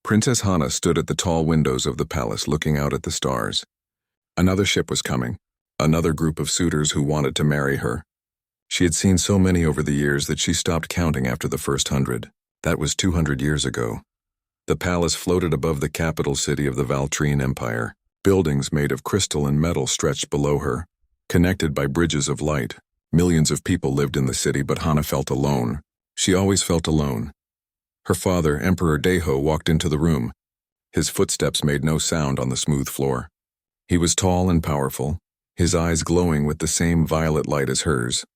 Princess Hana stood at the tall windows of the palace looking out at the stars. Another ship was coming, another group of suitors who wanted to marry her. She had seen so many over the years that she stopped counting after the first 100. That was 200 years ago. The palace floated above the capital city of the Valtrine Empire. Buildings made of crystal and metal stretched below her, connected by bridges of light. Millions of people lived in the city, but Hana felt alone. She always felt alone. Her father, Emperor Deho, walked into the room. His footsteps made no sound on the smooth floor. He was tall and powerful, his eyes glowing with the same violet light as hers.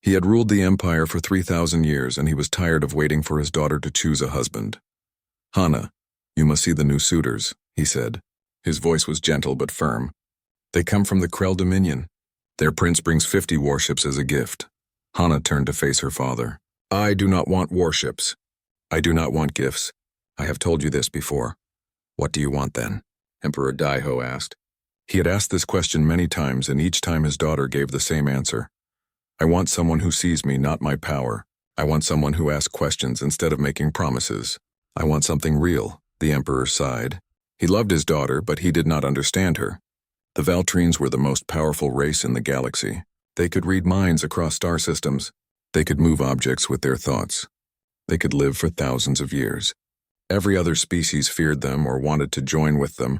He had ruled the empire for 3,000 years, and he was tired of waiting for his daughter to choose a husband. "Hana, you must see the new suitors," he said. His voice was gentle but firm. "They come from the Krell Dominion. Their prince brings 50 warships as a gift." Hana turned to face her father. "I do not want warships. I do not want gifts. I have told you this before." "What do you want then?" Emperor Daiho asked. He had asked this question many times, and each time his daughter gave the same answer. "I want someone who sees me, not my power. I want someone who asks questions instead of making promises. I want something real," the emperor sighed. He loved his daughter, but he did not understand her. The Valtrines were the most powerful race in the galaxy. They could read minds across star systems. They could move objects with their thoughts. They could live for thousands of years. Every other species feared them or wanted to join with them.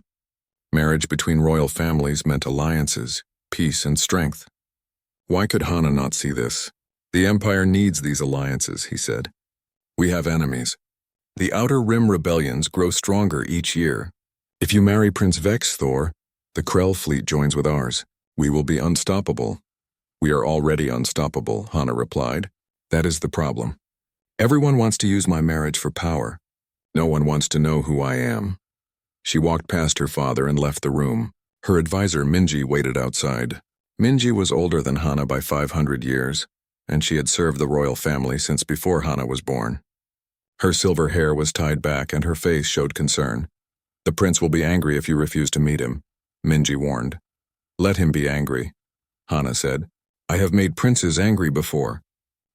Marriage between royal families meant alliances, peace, and strength. Why could Hana not see this? "The Empire needs these alliances," he said. "We have enemies. The Outer Rim rebellions grow stronger each year. If you marry Prince Vexthor, the Krell fleet joins with ours. We will be unstoppable." "We are already unstoppable," Hana replied. "That is the problem. Everyone wants to use my marriage for power. No one wants to know who I am." She walked past her father and left the room. Her advisor Minji waited outside. Minji was older than Hana by 500 years, and she had served the royal family since before Hana was born. Her silver hair was tied back and her face showed concern. "The prince will be angry if you refuse to meet him," Minji warned. "Let him be angry," Hana said. "I have made princes angry before.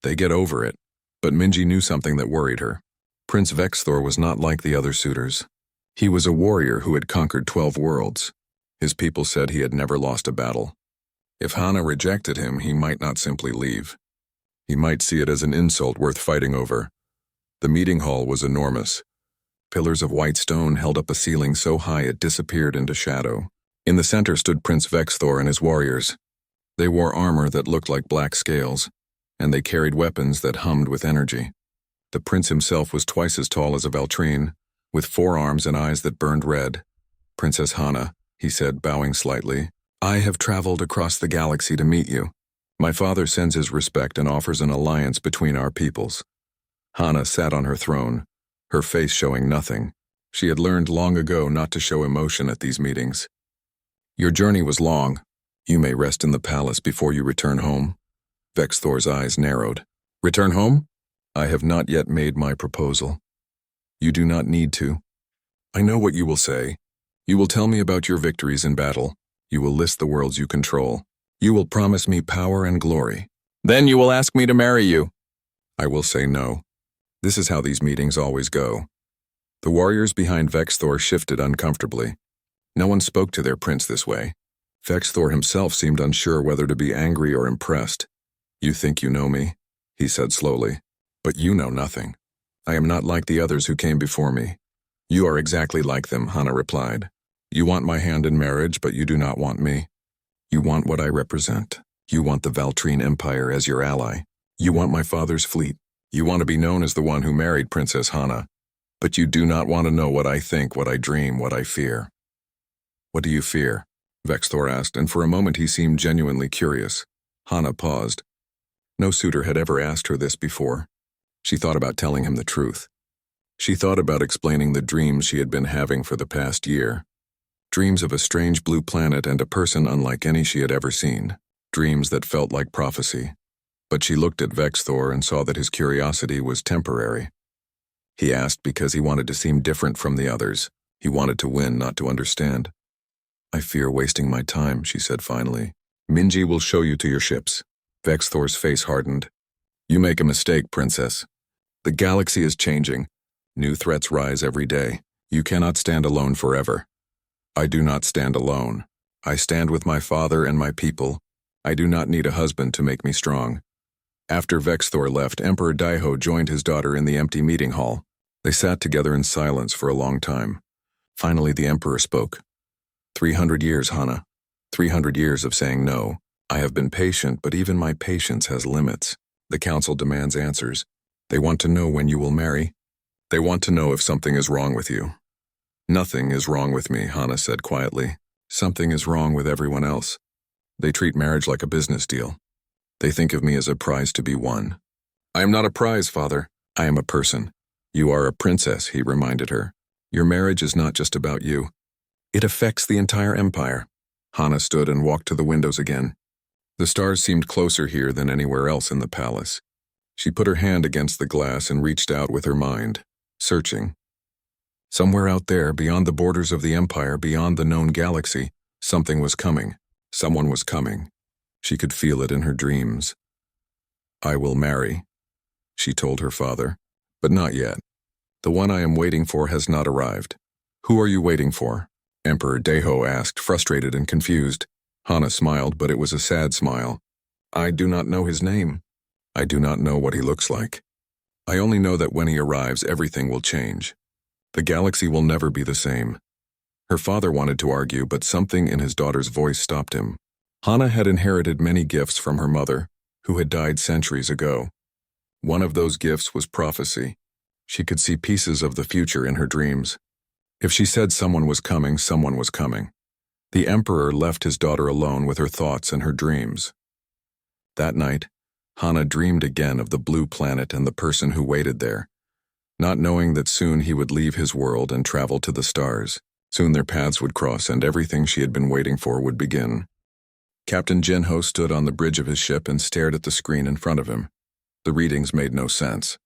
They get over it." But Minji knew something that worried her. Prince Vexthor was not like the other suitors. He was a warrior who had conquered 12 worlds. His people said he had never lost a battle. If Hana rejected him, he might not simply leave. He might see it as an insult worth fighting over. The meeting hall was enormous. Pillars of white stone held up a ceiling so high it disappeared into shadow. In the center stood Prince Vexthor and his warriors. They wore armor that looked like black scales, and they carried weapons that hummed with energy. The prince himself was twice as tall as a Valtrine, with 4 arms and eyes that burned red. "Princess Hana," he said, bowing slightly, "I have traveled across the galaxy to meet you. My father sends his respect and offers an alliance between our peoples." Hana sat on her throne, her face showing nothing. She had learned long ago not to show emotion at these meetings. "Your journey was long. You may rest in the palace before you return home." Vexthor's eyes narrowed. "Return home? I have not yet made my proposal." "You do not need to. I know what you will say. You will tell me about your victories in battle. You will list the worlds you control. You will promise me power and glory. Then you will ask me to marry you." I will say no. This is how these meetings always go. The warriors behind Vexthor shifted uncomfortably. No one spoke to their prince this way. Vexthor himself seemed unsure whether to be angry or impressed. "You think you know me," he said slowly, "but you know nothing. I am not like the others who came before me." "You are exactly like them," Hana replied. "You want my hand in marriage, but you do not want me. You want what I represent. You want the Valtrine Empire as your ally. You want my father's fleet. You want to be known as the one who married Princess Hana. But you do not want to know what I think, what I dream, what I fear." "What do you fear?" Vexthor asked, and for a moment he seemed genuinely curious. Hana paused. No suitor had ever asked her this before. She thought about telling him the truth. She thought about explaining the dreams she had been having for the past year. Dreams of a strange blue planet and a person unlike any she had ever seen. Dreams that felt like prophecy. But she looked at Vexthor and saw that his curiosity was temporary. He asked because he wanted to seem different from the others. He wanted to win, not to understand. "I fear wasting my time," she said finally. "Minji will show you to your ships." Vexthor's face hardened. "You make a mistake, princess. The galaxy is changing. New threats rise every day. You cannot stand alone forever. I do not stand alone. I stand with my father and my people. I do not need a husband to make me strong. After Vexthor left, Emperor Daiho joined his daughter in the empty meeting hall. They sat together in silence for a long time. Finally, the Emperor spoke. 300 years, Hana. 300 years of saying no. I have been patient, but even my patience has limits. The council demands answers. They want to know when you will marry. They want to know if something is wrong with you. Nothing is wrong with me, Hana said quietly. Something is wrong with everyone else. They treat marriage like a business deal. They think of me as a prize to be won. I am not a prize, father. I am a person. You are a princess, he reminded her. Your marriage is not just about you. It affects the entire empire. Hana stood and walked to the windows again. The stars seemed closer here than anywhere else in the palace. She put her hand against the glass and reached out with her mind, searching. Somewhere out there, beyond the borders of the empire, beyond the known galaxy, something was coming. Someone was coming. She could feel it in her dreams. I will marry, she told her father, but not yet. The one I am waiting for has not arrived. Who are you waiting for? Emperor Daiho asked, frustrated and confused. Hana smiled, but it was a sad smile. I do not know his name. I do not know what he looks like. I only know that when he arrives, everything will change. The galaxy will never be the same. Her father wanted to argue, but something in his daughter's voice stopped him. Hana had inherited many gifts from her mother, who had died centuries ago. One of those gifts was prophecy. She could see pieces of the future in her dreams. If she said someone was coming, someone was coming. The emperor left his daughter alone with her thoughts and her dreams. That night, Hana dreamed again of the blue planet and the person who waited there, not knowing that soon he would leave his world and travel to the stars. Soon their paths would cross and everything she had been waiting for would begin. Captain Jinho stood on the bridge of his ship and stared at the screen in front of him. The readings made no sense.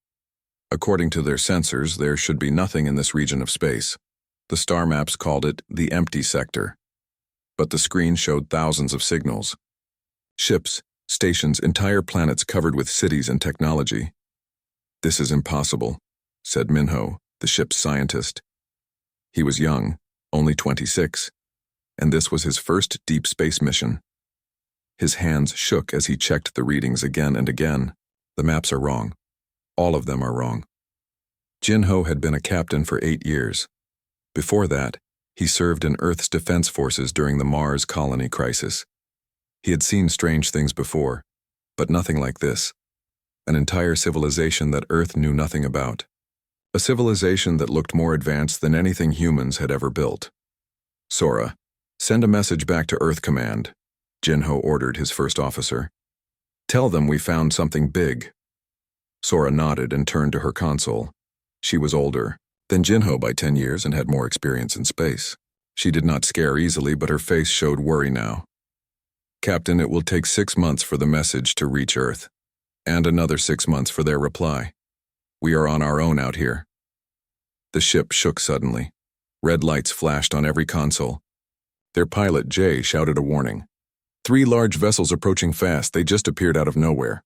According to their sensors, there should be nothing in this region of space. The star maps called it the empty sector. But the screen showed thousands of signals. Ships, stations, entire planets covered with cities and technology. This is impossible, said Minho, the ship's scientist. He was young, only 26, and this was his first deep space mission. His hands shook as he checked the readings again and again. The maps are wrong. All of them are wrong. Jinho had been a captain for 8 years. Before that, he served in Earth's defense forces during the Mars colony crisis. He had seen strange things before, but nothing like this. An entire civilization that Earth knew nothing about. A civilization that looked more advanced than anything humans had ever built. Sora, send a message back to Earth Command, Jinho ordered his first officer. Tell them we found something big. Sora nodded and turned to her console. She was older than Jinho by 10 years and had more experience in space. She did not scare easily, but her face showed worry now. Captain, it will take 6 months for the message to reach Earth, and another 6 months for their reply. We are on our own out here. The ship shook suddenly. Red lights flashed on every console. Their pilot, Jay, shouted a warning. 3 large vessels approaching fast, they just appeared out of nowhere.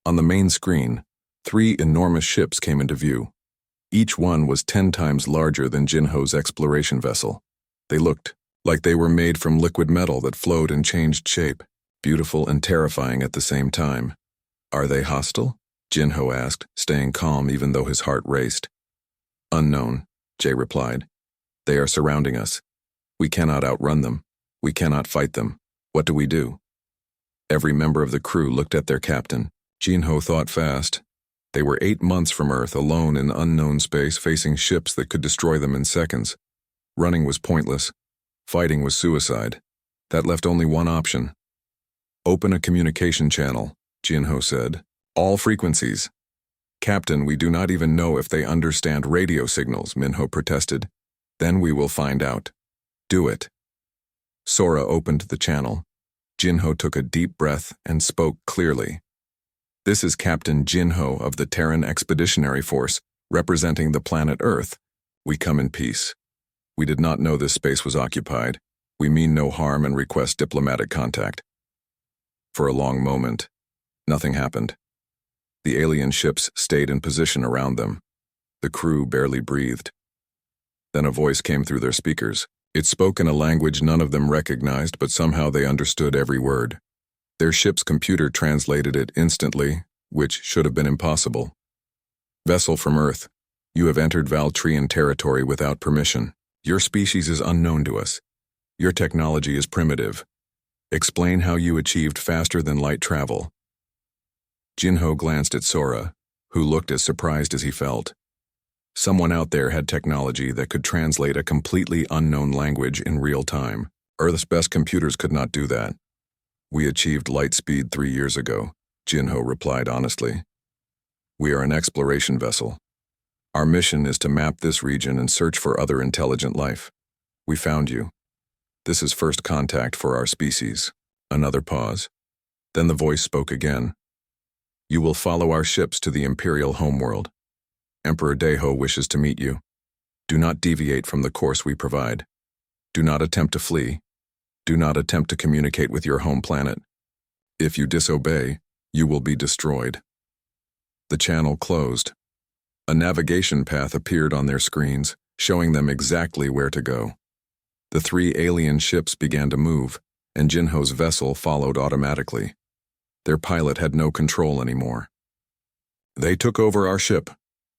On the main screen, 3 enormous ships came into view. Each one was 10 times larger than Jinho's exploration vessel. They looked like they were made from liquid metal that flowed and changed shape, beautiful and terrifying at the same time. Are they hostile? Jinho asked, staying calm even though his heart raced. Unknown, Jay replied. They are surrounding us. We cannot outrun them. We cannot fight them. What do we do? Every member of the crew looked at their captain. Jinho thought fast. They were 8 months from Earth, alone in unknown space, facing ships that could destroy them in seconds. Running was pointless. Fighting was suicide. That left only one option. Open a communication channel, Jinho said. All frequencies. Captain, we do not even know if they understand radio signals, Minho protested. Then we will find out. Do it. Sora opened the channel. Jinho took a deep breath and spoke clearly. This is Captain Jinho of the Terran Expeditionary Force, representing the planet Earth. We come in peace. We did not know this space was occupied. We mean no harm and request diplomatic contact. For a long moment, nothing happened. The alien ships stayed in position around them. The crew barely breathed. Then a voice came through their speakers. It spoke in a language none of them recognized, but somehow they understood every word. Their ship's computer translated it instantly, which should have been impossible. Vessel from Earth, you have entered Valtrian territory without permission. Your species is unknown to us. Your technology is primitive. Explain how you achieved faster-than-light travel. Jinho glanced at Sora, who looked as surprised as he felt. Someone out there had technology that could translate a completely unknown language in real time. Earth's best computers could not do that. We achieved light speed 3 years ago, Jinho replied honestly. We are an exploration vessel. Our mission is to map this region and search for other intelligent life. We found you. This is first contact for our species. Another pause. Then the voice spoke again. You will follow our ships to the Imperial homeworld. Emperor Deho wishes to meet you. Do not deviate from the course we provide. Do not attempt to flee. Do not attempt to communicate with your home planet. If you disobey, you will be destroyed. The channel closed. A navigation path appeared on their screens, showing them exactly where to go. The 3 alien ships began to move, and Jinho's vessel followed automatically. Their pilot had no control anymore. They took over our ship,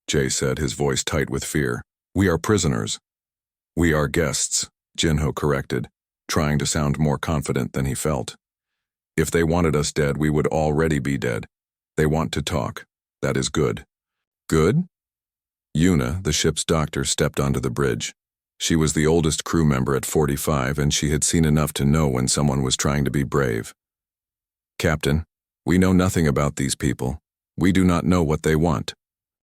Jay said, his voice tight with fear. We are prisoners. We are guests, Jinho corrected, trying to sound more confident than he felt. If they wanted us dead, we would already be dead. They want to talk. That is good. Good? Yuna, the ship's doctor, stepped onto the bridge. She was the oldest crew member at 45, and she had seen enough to know when someone was trying to be brave. Captain, we know nothing about these people. We do not know what they want.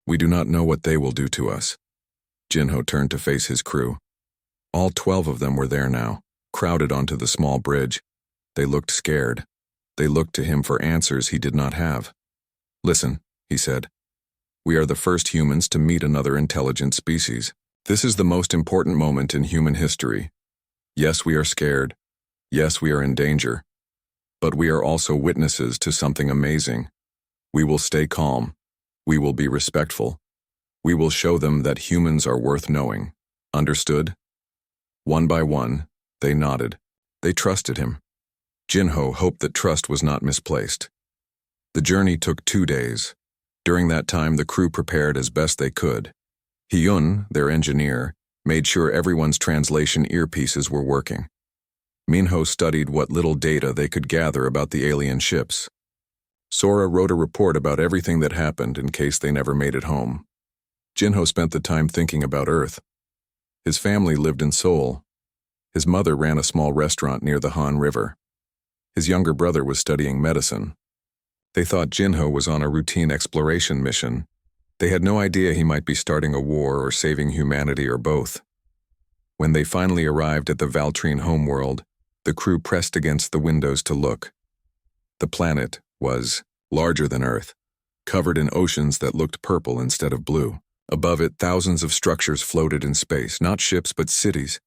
We do not know what they will do to us. Jinho turned to face his crew. All 12 of them were there now, crowded onto the small bridge. They looked scared. They looked to him for answers he did not have. Listen, he said. We are the first humans to meet another intelligent species. This is the most important moment in human history. Yes, we are scared. Yes, we are in danger. But we are also witnesses to something amazing. We will stay calm. We will be respectful. We will show them that humans are worth knowing. Understood? One by one, they nodded. They trusted him. Jinho hoped that trust was not misplaced. The journey took 2 days. During that time, the crew prepared as best they could. Hyun, their engineer, made sure everyone's translation earpieces were working. Minho studied what little data they could gather about the alien ships. Sora wrote a report about everything that happened in case they never made it home. Jinho spent the time thinking about Earth. His family lived in Seoul. His mother ran a small restaurant near the Han River. His younger brother was studying medicine. They thought Jinho was on a routine exploration mission. They had no idea he might be starting a war or saving humanity or both. When they finally arrived at the Valtrian homeworld, the crew pressed against the windows to look. The planet was larger than Earth, covered in oceans that looked purple instead of blue. Above it, thousands of structures floated in space, not ships but cities,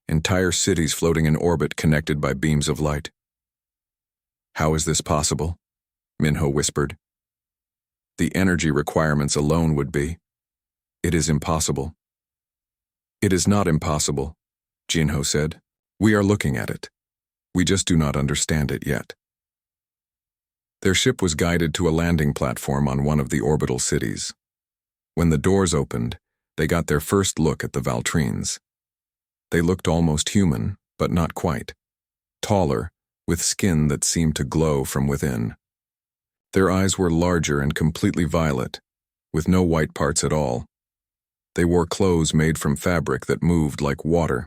entire cities floating in orbit connected by beams of light. How is this possible? Minho whispered. The energy requirements alone would be. It is impossible. It is not impossible, Jinho said. We are looking at it. We just do not understand it yet. Their ship was guided to a landing platform on one of the orbital cities. When the doors opened, they got their first look at the Valtrines. They looked almost human, but not quite. Taller, with skin that seemed to glow from within. Their eyes were larger and completely violet, with no white parts at all. They wore clothes made from fabric that moved like water.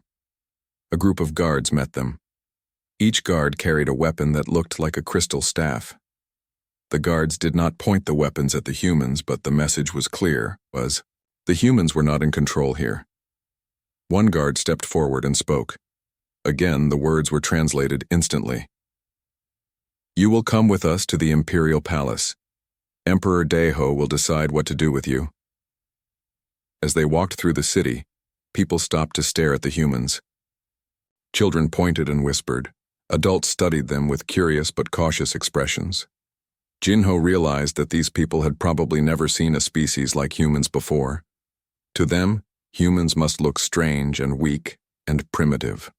A group of guards met them. Each guard carried a weapon that looked like a crystal staff. The guards did not point the weapons at the humans, but the message was clear, the humans were not in control here. One guard stepped forward and spoke. Again, the words were translated instantly. You will come with us to the Imperial Palace. Emperor Deho will decide what to do with you. As they walked through the city, people stopped to stare at the humans. Children pointed and whispered. Adults studied them with curious but cautious expressions. Jinho realized that these people had probably never seen a species like humans before. To them, Humans must look strange and weak and primitive.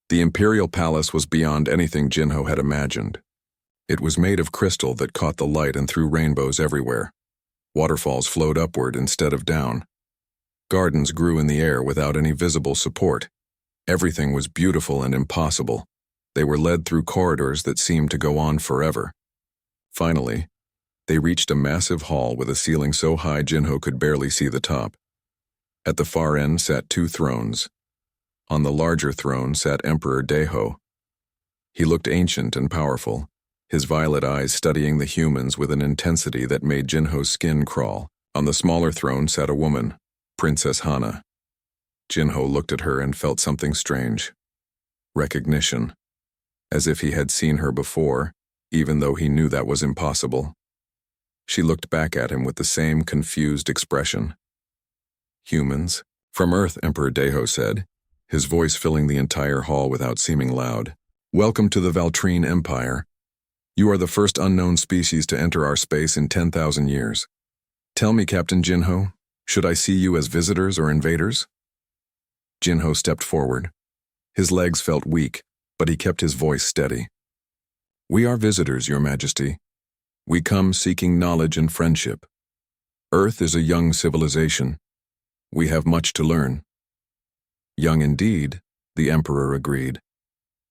The Imperial Palace was beyond anything Jinho had imagined. It was made of crystal that caught the light and threw rainbows everywhere. Waterfalls flowed upward instead of down. Gardens grew in the air without any visible support. Everything was beautiful and impossible. They were led through corridors that seemed to go on forever. Finally, they reached a massive hall with a ceiling so high Jinho could barely see the top. At the far end sat two thrones. On the larger throne sat Emperor Deho. He looked ancient and powerful, his violet eyes studying the humans with an intensity that made Jinho's skin crawl. On the smaller throne sat a woman, Princess Hana. Jinho looked at her and felt something strange. Recognition. As if he had seen her before, even though he knew that was impossible. She looked back at him with the same confused expression. Humans? From Earth, Emperor Deho said, his voice filling the entire hall without seeming loud. Welcome to the Valtrine Empire. You are the first unknown species to enter our space in 10,000 years. Tell me, Captain Jinho, should I see you as visitors or invaders? Jinho stepped forward. His legs felt weak, but he kept his voice steady. We are visitors, Your Majesty. We come seeking knowledge and friendship. Earth is a young civilization. We have much to learn. Young indeed, the Emperor agreed.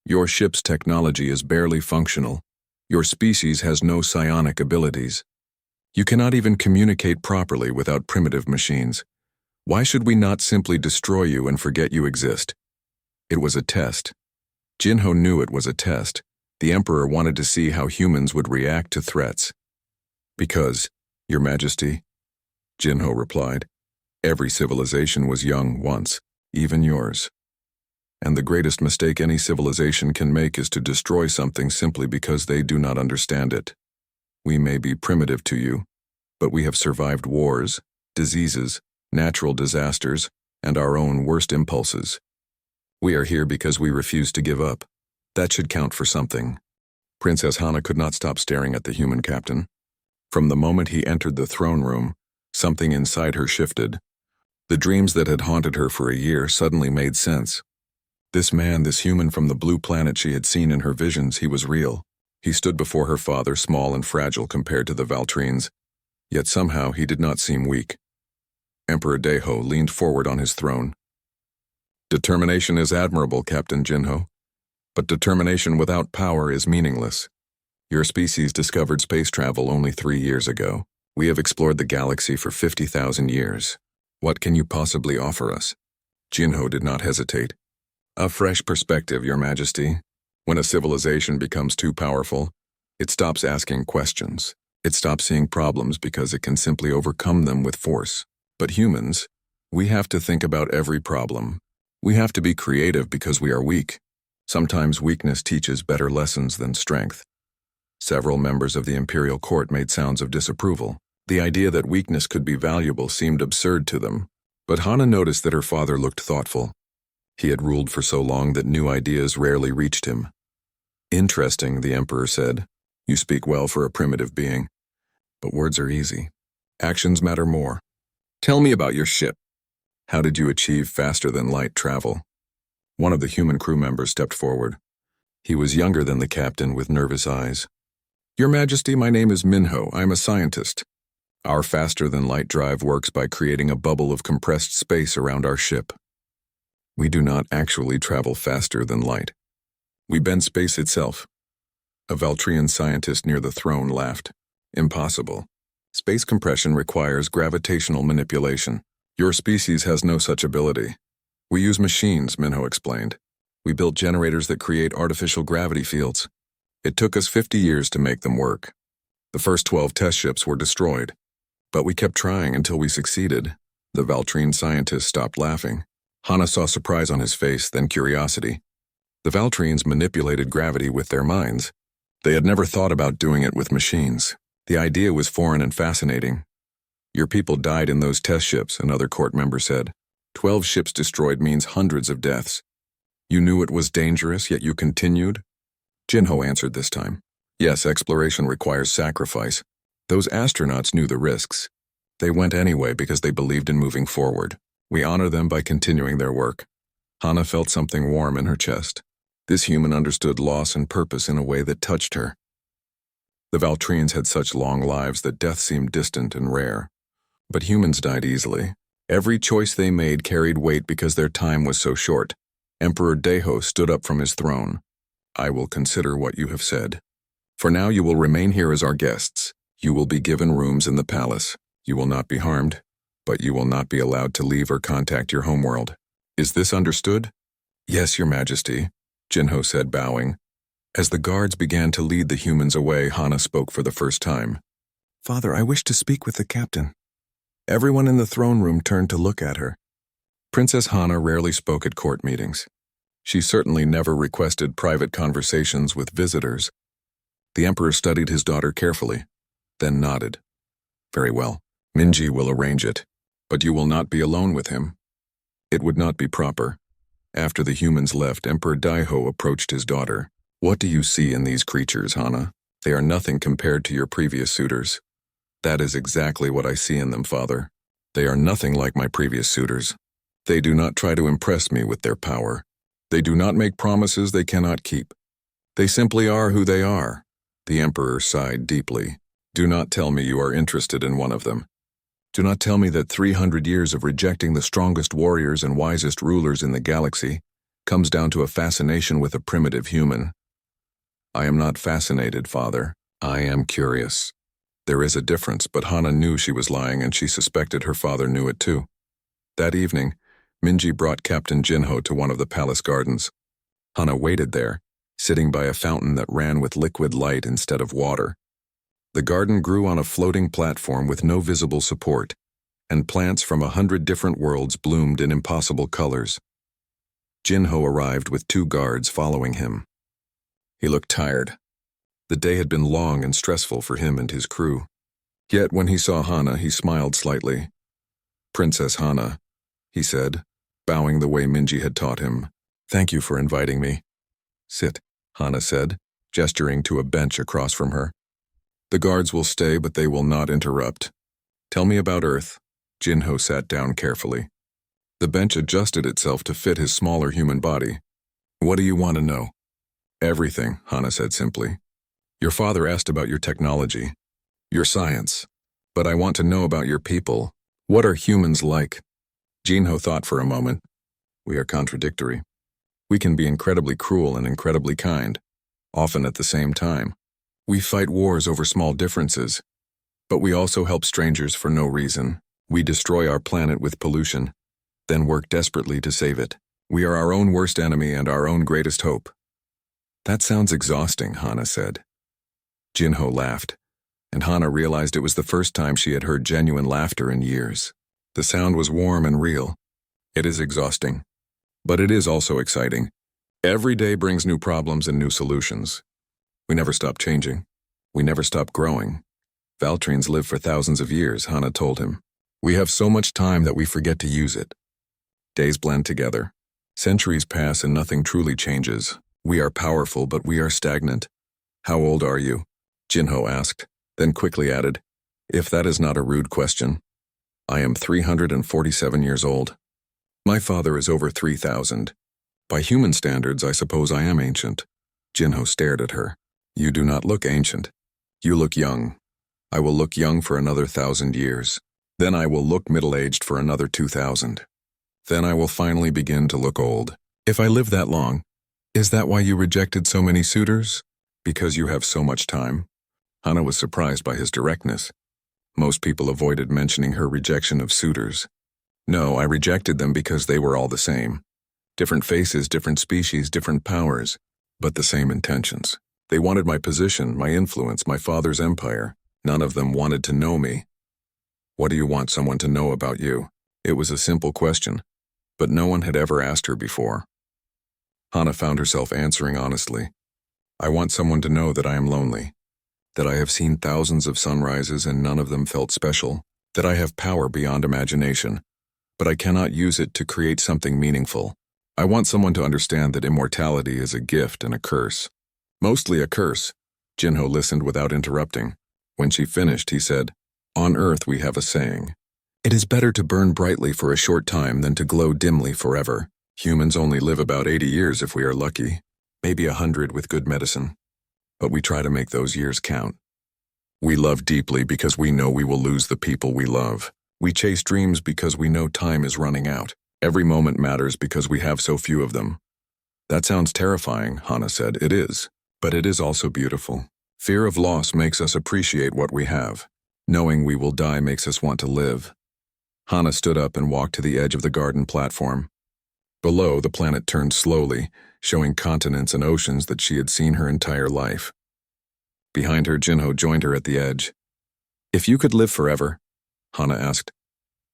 Your ship's technology is barely functional. Your species has no psionic abilities. You cannot even communicate properly without primitive machines. Why should we not simply destroy you and forget you exist? It was a test. Jinho knew it was a test. The Emperor wanted to see how humans would react to threats. Because, Your Majesty, Jinho replied, every civilization was young once, even yours. And the greatest mistake any civilization can make is to destroy something simply because they do not understand it. We may be primitive to you, but we have survived wars, diseases, natural disasters, and our own worst impulses. We are here because we refuse to give up. That should count for something. Princess Hana could not stop staring at the human captain. From the moment he entered the throne room, something inside her shifted. The dreams that had haunted her for a year suddenly made sense. This man, this human from the blue planet she had seen in her visions, he was real. He stood before her father, small and fragile compared to the Valtrines, yet somehow he did not seem weak. Emperor Deho leaned forward on his throne. Determination is admirable, Captain Jinho, but determination without power is meaningless. Your species discovered space travel only 3 years ago. We have explored the galaxy for 50,000 years. What can you possibly offer us? Jinho did not hesitate. A fresh perspective, Your Majesty. When a civilization becomes too powerful, it stops asking questions. It stops seeing problems because it can simply overcome them with force. But humans, we have to think about every problem. We have to be creative because we are weak. Sometimes weakness teaches better lessons than strength. Several members of the Imperial Court made sounds of disapproval. The idea that weakness could be valuable seemed absurd to them. But Hana noticed that her father looked thoughtful. He had ruled for so long that new ideas rarely reached him. Interesting, the Emperor said. You speak well for a primitive being. But words are easy. Actions matter more. Tell me about your ship. How did you achieve faster-than-light travel? One of the human crew members stepped forward. He was younger than the captain with nervous eyes. Your Majesty, my name is Minho. I am a scientist. Our faster-than-light drive works by creating a bubble of compressed space around our ship. We do not actually travel faster than light. We bend space itself. A Valtrian scientist near the throne laughed. Impossible. Space compression requires gravitational manipulation. Your species has no such ability. We use machines, Minho explained. We built generators that create artificial gravity fields. It took us 50 years to make them work. The first 12 test ships were destroyed. But we kept trying until we succeeded. The Valtrine scientist stopped laughing. Hana saw surprise on his face, then curiosity. The Valtrines manipulated gravity with their minds. They had never thought about doing it with machines. The idea was foreign and fascinating. Your people died in those test ships, another court member said. 12 ships destroyed means hundreds of deaths. You knew it was dangerous, yet you continued? Jinho answered this time. Yes, exploration requires sacrifice. Those astronauts knew the risks. They went anyway because they believed in moving forward. We honor them by continuing their work. Hana felt something warm in her chest. This human understood loss and purpose in a way that touched her. The Valtrians had such long lives that death seemed distant and rare. But humans died easily. Every choice they made carried weight because their time was so short. Emperor Deho stood up from his throne. I will consider what you have said. For now you will remain here as our guests. You will be given rooms in the palace. You will not be harmed, but you will not be allowed to leave or contact your homeworld. Is this understood? Yes, Your Majesty, Jinho said, bowing. As the guards began to lead the humans away, Hana spoke for the first time. Father, I wish to speak with the captain. Everyone in the throne room turned to look at her. Princess Hana rarely spoke at court meetings. She certainly never requested private conversations with visitors. The emperor studied his daughter carefully, then nodded. Very well, Minji will arrange it, but you will not be alone with him. It would not be proper. After the humans left, Emperor Daiho approached his daughter. What do you see in these creatures, Hana? They are nothing compared to your previous suitors. That is exactly what I see in them, Father. They are nothing like my previous suitors. They do not try to impress me with their power. They do not make promises they cannot keep. They simply are who they are. The Emperor sighed deeply. Do not tell me you are interested in one of them. Do not tell me that 300 years of rejecting the strongest warriors and wisest rulers in the galaxy comes down to a fascination with a primitive human. I am not fascinated, Father. I am curious. There is a difference, but Hana knew she was lying and she suspected her father knew it too. That evening, Minji brought Captain Jinho to one of the palace gardens. Hana waited there, sitting by a fountain that ran with liquid light instead of water. The garden grew on a floating platform with no visible support, and plants from 100 different worlds bloomed in impossible colors. Jinho arrived with 2 guards following him. He looked tired. The day had been long and stressful for him and his crew. Yet when he saw Hana, he smiled slightly. Princess Hana, he said, bowing the way Minji had taught him. Thank you for inviting me. Sit, Hana said, gesturing to a bench across from her. The guards will stay, but they will not interrupt. Tell me about Earth. Jinho sat down carefully. The bench adjusted itself to fit his smaller human body. What do you want to know? Everything, Hana said simply. Your father asked about your technology, your science, but I want to know about your people. What are humans like? Jinho thought for a moment. We are contradictory. We can be incredibly cruel and incredibly kind, often at the same time. We fight wars over small differences, but we also help strangers for no reason. We destroy our planet with pollution, then work desperately to save it. We are our own worst enemy and our own greatest hope. That sounds exhausting, Hana said. Jinho laughed, and Hana realized it was the first time she had heard genuine laughter in years. The sound was warm and real. It is exhausting, but it is also exciting. Every day brings new problems and new solutions. We never stop changing. We never stop growing. Valtrians live for thousands of years, Hana told him. We have so much time that we forget to use it. Days blend together. Centuries pass and nothing truly changes. We are powerful, but we are stagnant. How old are you? Jinho asked, then quickly added, if that is not a rude question. I am 347 years old. My father is over 3,000. By human standards, I suppose I am ancient. Jinho stared at her. You do not look ancient. You look young. I will look young for another 1,000 years. Then I will look middle-aged for another 2,000. Then I will finally begin to look old. If I live that long, is that why you rejected so many suitors? Because you have so much time? Hana was surprised by his directness. Most people avoided mentioning her rejection of suitors. No, I rejected them because they were all the same. Different faces, different species, different powers, but the same intentions. They wanted my position, my influence, my father's empire. None of them wanted to know me. What do you want someone to know about you? It was a simple question, but no one had ever asked her before. Hana found herself answering honestly. I want someone to know that I am lonely, that I have seen thousands of sunrises and none of them felt special, that I have power beyond imagination, but I cannot use it to create something meaningful. I want someone to understand that immortality is a gift and a curse. Mostly a curse. Jinho listened without interrupting. When she finished, he said, On Earth we have a saying. It is better to burn brightly for a short time than to glow dimly forever. Humans only live about 80 years if we are lucky, maybe 100 with good medicine. But we try to make those years count. We love deeply because we know we will lose the people we love. We chase dreams because we know time is running out. Every moment matters because we have so few of them. That sounds terrifying, Hannah said. It is. But it is also beautiful. Fear of loss makes us appreciate what we have. Knowing we will die makes us want to live. Hannah stood up and walked to the edge of the garden platform. Below, the planet turned slowly, showing continents and oceans that she had seen her entire life. Behind her, Jinho joined her at the edge. If you could live forever, Hannah asked,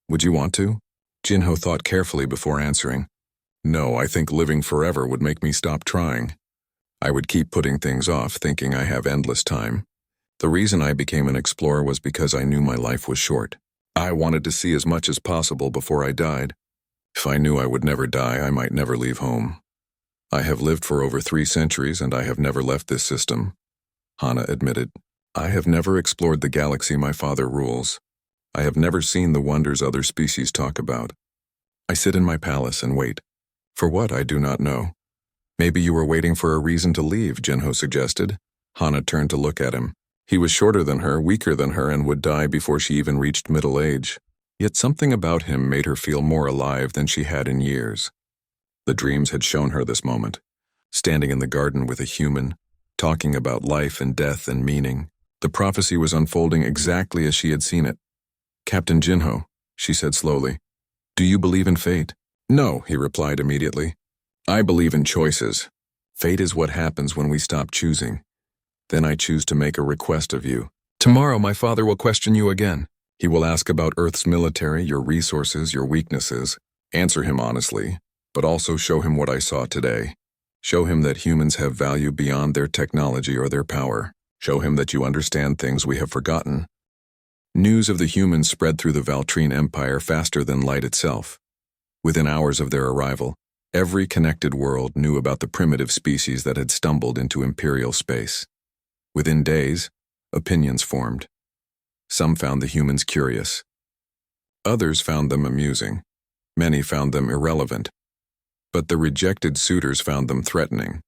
would you want to? Jinho thought carefully before answering. No, I think living forever would make me stop trying. I would keep putting things off, thinking I have endless time. The reason I became an explorer was because I knew my life was short. I wanted to see as much as possible before I died. If I knew I would never die, I might never leave home. I have lived for over 3 centuries and I have never left this system, Hannah admitted. I have never explored the galaxy my father rules. I have never seen the wonders other species talk about. I sit in my palace and wait. For what, I do not know. Maybe you were waiting for a reason to leave, Jinho suggested. Hannah turned to look at him. He was shorter than her, weaker than her, and would die before she even reached middle age. Yet something about him made her feel more alive than she had in years. The dreams had shown her this moment. Standing in the garden with a human, talking about life and death and meaning. The prophecy was unfolding exactly as she had seen it. Captain Jinho, she said slowly, do you believe in fate? No, he replied immediately. I believe in choices. Fate is what happens when we stop choosing. Then I choose to make a request of you. Tomorrow my father will question you again. He will ask about Earth's military, your resources, your weaknesses. Answer him honestly, but also show him what I saw today. Show him that humans have value beyond their technology or their power. Show him that you understand things we have forgotten. News of the humans spread through the Valtrine Empire faster than light itself. Within hours of their arrival, every connected world knew about the primitive species that had stumbled into Imperial space. Within days, opinions formed. Some found the humans curious. Others found them amusing. Many found them irrelevant. But the rejected suitors found them threatening.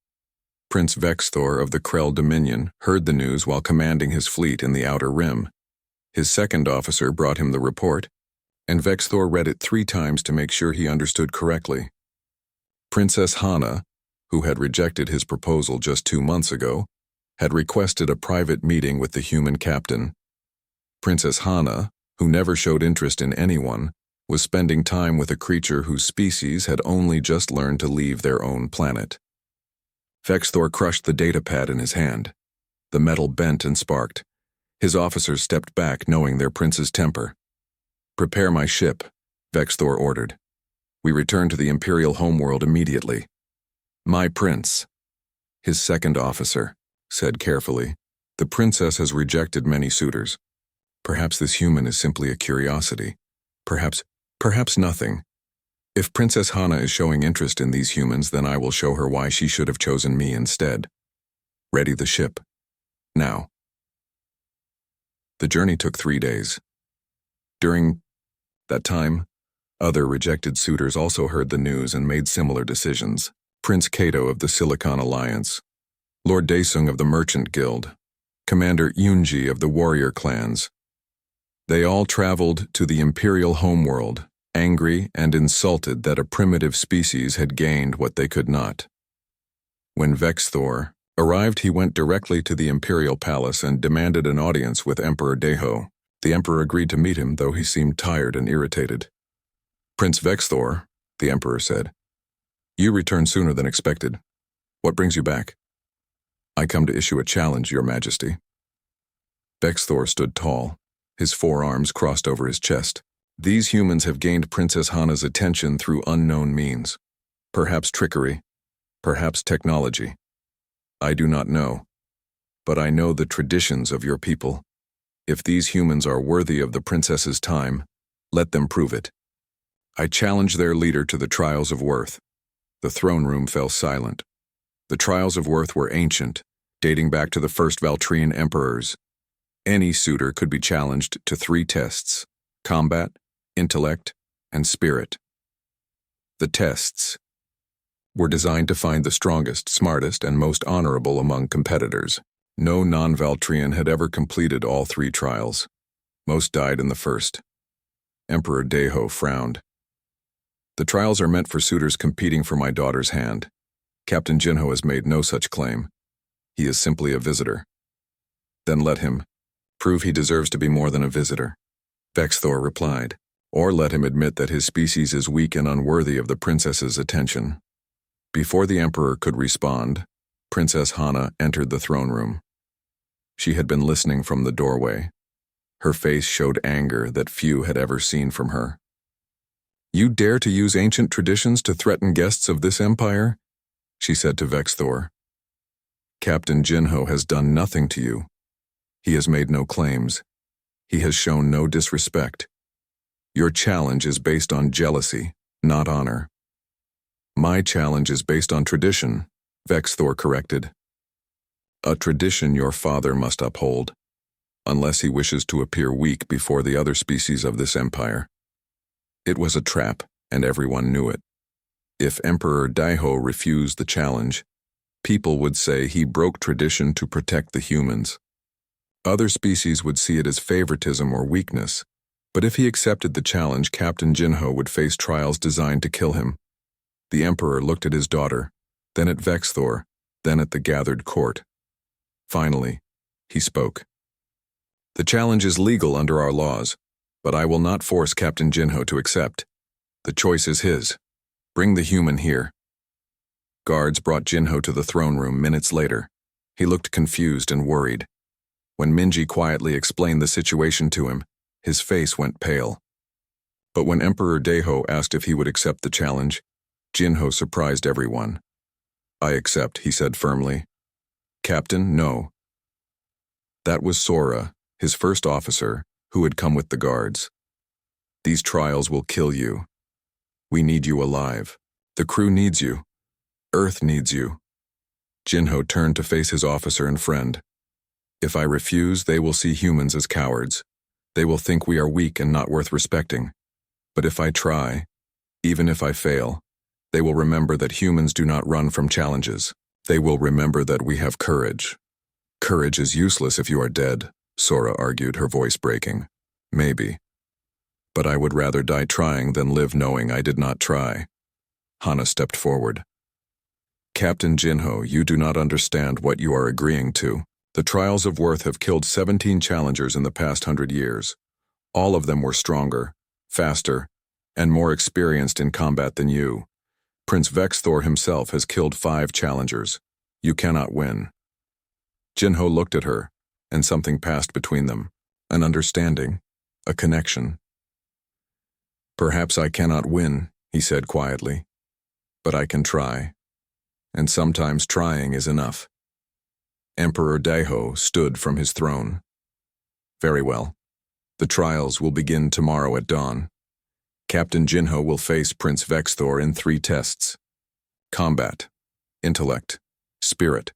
Prince Vexthor of the Krell Dominion heard the news while commanding his fleet in the Outer Rim. His second officer brought him the report, and Vexthor read it 3 times to make sure he understood correctly. Princess Hannah, who had rejected his proposal just 2 months ago, had requested a private meeting with the human captain. Princess Hannah, who never showed interest in anyone, was spending time with a creature whose species had only just learned to leave their own planet. Vexthor crushed the datapad in his hand. The metal bent and sparked. His officers stepped back, knowing their prince's temper. Prepare my ship, Vexthor ordered. We return to the Imperial homeworld immediately. My prince, his second officer, said carefully, the princess has rejected many suitors. Perhaps this human is simply a curiosity. Perhaps nothing. If Princess Hannah is showing interest in these humans, then I will show her why she should have chosen me instead. Ready the ship. Now. The journey took 3 days. During that time, other rejected suitors also heard the news and made similar decisions. Prince Kato of the Silicon Alliance, Lord Daesung of the Merchant Guild, Commander Yunji of the Warrior Clans. They all traveled to the Imperial homeworld, angry and insulted that a primitive species had gained what they could not. When Vexthor arrived, he went directly to the Imperial Palace and demanded an audience with Emperor Deho. The Emperor agreed to meet him, though he seemed tired and irritated. Prince Vexthor, the Emperor said, you returned sooner than expected. What brings you back? I come to issue a challenge, Your Majesty. Vexthor stood tall, his forearms crossed over his chest. These humans have gained Princess Hannah's attention through unknown means. Perhaps trickery, perhaps technology. I do not know, but I know the traditions of your people. If these humans are worthy of the princess's time, let them prove it. I challenge their leader to the trials of worth. The throne room fell silent. The trials of worth were ancient, dating back to the first Valtrine emperors. Any suitor could be challenged to 3 tests: combat, intellect, and spirit. The tests were designed to find the strongest, smartest, and most honorable among competitors. No non-Valtrian had ever completed all 3 trials. Most died in the first. Emperor Deho frowned. The trials are meant for suitors competing for my daughter's hand. Captain Jinho has made no such claim. He is simply a visitor. Then let him. Prove he deserves to be more than a visitor. Vexthor replied. Or let him admit that his species is weak and unworthy of the princess's attention. Before the emperor could respond, Princess Hana entered the throne room. She had been listening from the doorway. Her face showed anger that few had ever seen from her. You dare to use ancient traditions to threaten guests of this empire? She said to Vexthor. Captain Jinho has done nothing to you. He has made no claims. He has shown no disrespect. Your challenge is based on jealousy, not honor. My challenge is based on tradition, Vexthor corrected. A tradition your father must uphold, unless he wishes to appear weak before the other species of this empire. It was a trap, and everyone knew it. If Emperor Daiho refused the challenge, people would say he broke tradition to protect the humans. Other species would see it as favoritism or weakness, but if he accepted the challenge, Captain Jinho would face trials designed to kill him. The Emperor looked at his daughter, then at Vexthor, then at the gathered court. Finally, he spoke. The challenge is legal under our laws, but I will not force Captain Jinho to accept. The choice is his. Bring the human here. Guards brought Jinho to the throne room minutes later. He looked confused and worried. When Minji quietly explained the situation to him, his face went pale. But when Emperor Daiho asked if he would accept the challenge, Jinho surprised everyone. I accept, he said firmly. Captain, no. That was Sora, his first officer, who had come with the guards. These trials will kill you. We need you alive. The crew needs you. Earth needs you. Jinho turned to face his officer and friend. If I refuse, they will see humans as cowards. They will think we are weak and not worth respecting. But if I try, even if I fail, they will remember that humans do not run from challenges. They will remember that we have courage. Courage is useless if you are dead, Sora argued, her voice breaking. Maybe. But I would rather die trying than live knowing I did not try. Hana stepped forward. Captain Jinho, you do not understand what you are agreeing to. The trials of worth have killed 17 challengers in the past 100 years. All of them were stronger, faster, and more experienced in combat than you. Prince Vexthor himself has killed 5 challengers. You cannot win. Jinho looked at her, and something passed between them. An understanding, a connection. Perhaps I cannot win, he said quietly. But I can try. And sometimes trying is enough. Emperor Daiho stood from his throne. Very well. The trials will begin tomorrow at dawn. Captain Jinho will face Prince Vexthor in 3 tests. Combat, intellect, spirit.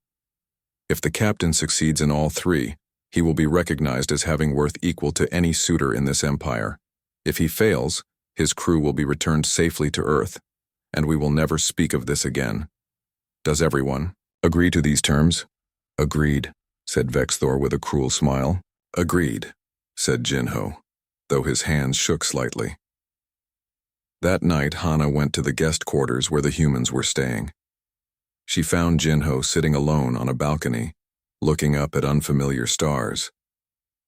If the captain succeeds in all 3, he will be recognized as having worth equal to any suitor in this empire. If he fails, his crew will be returned safely to Earth, and we will never speak of this again. Does everyone agree to these terms? Agreed, said Vexthor with a cruel smile. Agreed, said Jinho, though his hands shook slightly. That night, Hana went to the guest quarters where the humans were staying. She found Jinho sitting alone on a balcony, looking up at unfamiliar stars.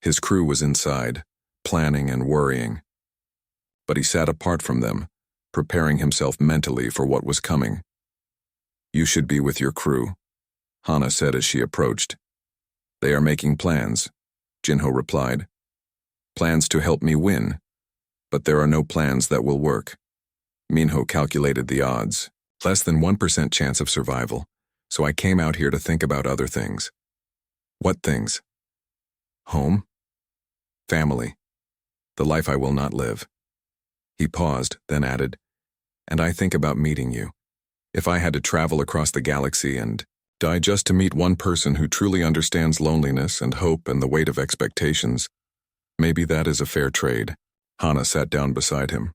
His crew was inside, planning and worrying. But he sat apart from them, preparing himself mentally for what was coming. You should be with your crew, Hana said as she approached. They are making plans, Jinho replied. Plans to help me win, but there are no plans that will work. Minho calculated the odds. Less than 1% chance of survival, so I came out here to think about other things. What things? Home? Family. The life I will not live. He paused, then added, and I think about meeting you. If I had to travel across the galaxy and Die just to meet one person who truly understands loneliness and hope and the weight of expectations. Maybe that is a fair trade. Hana sat down beside him.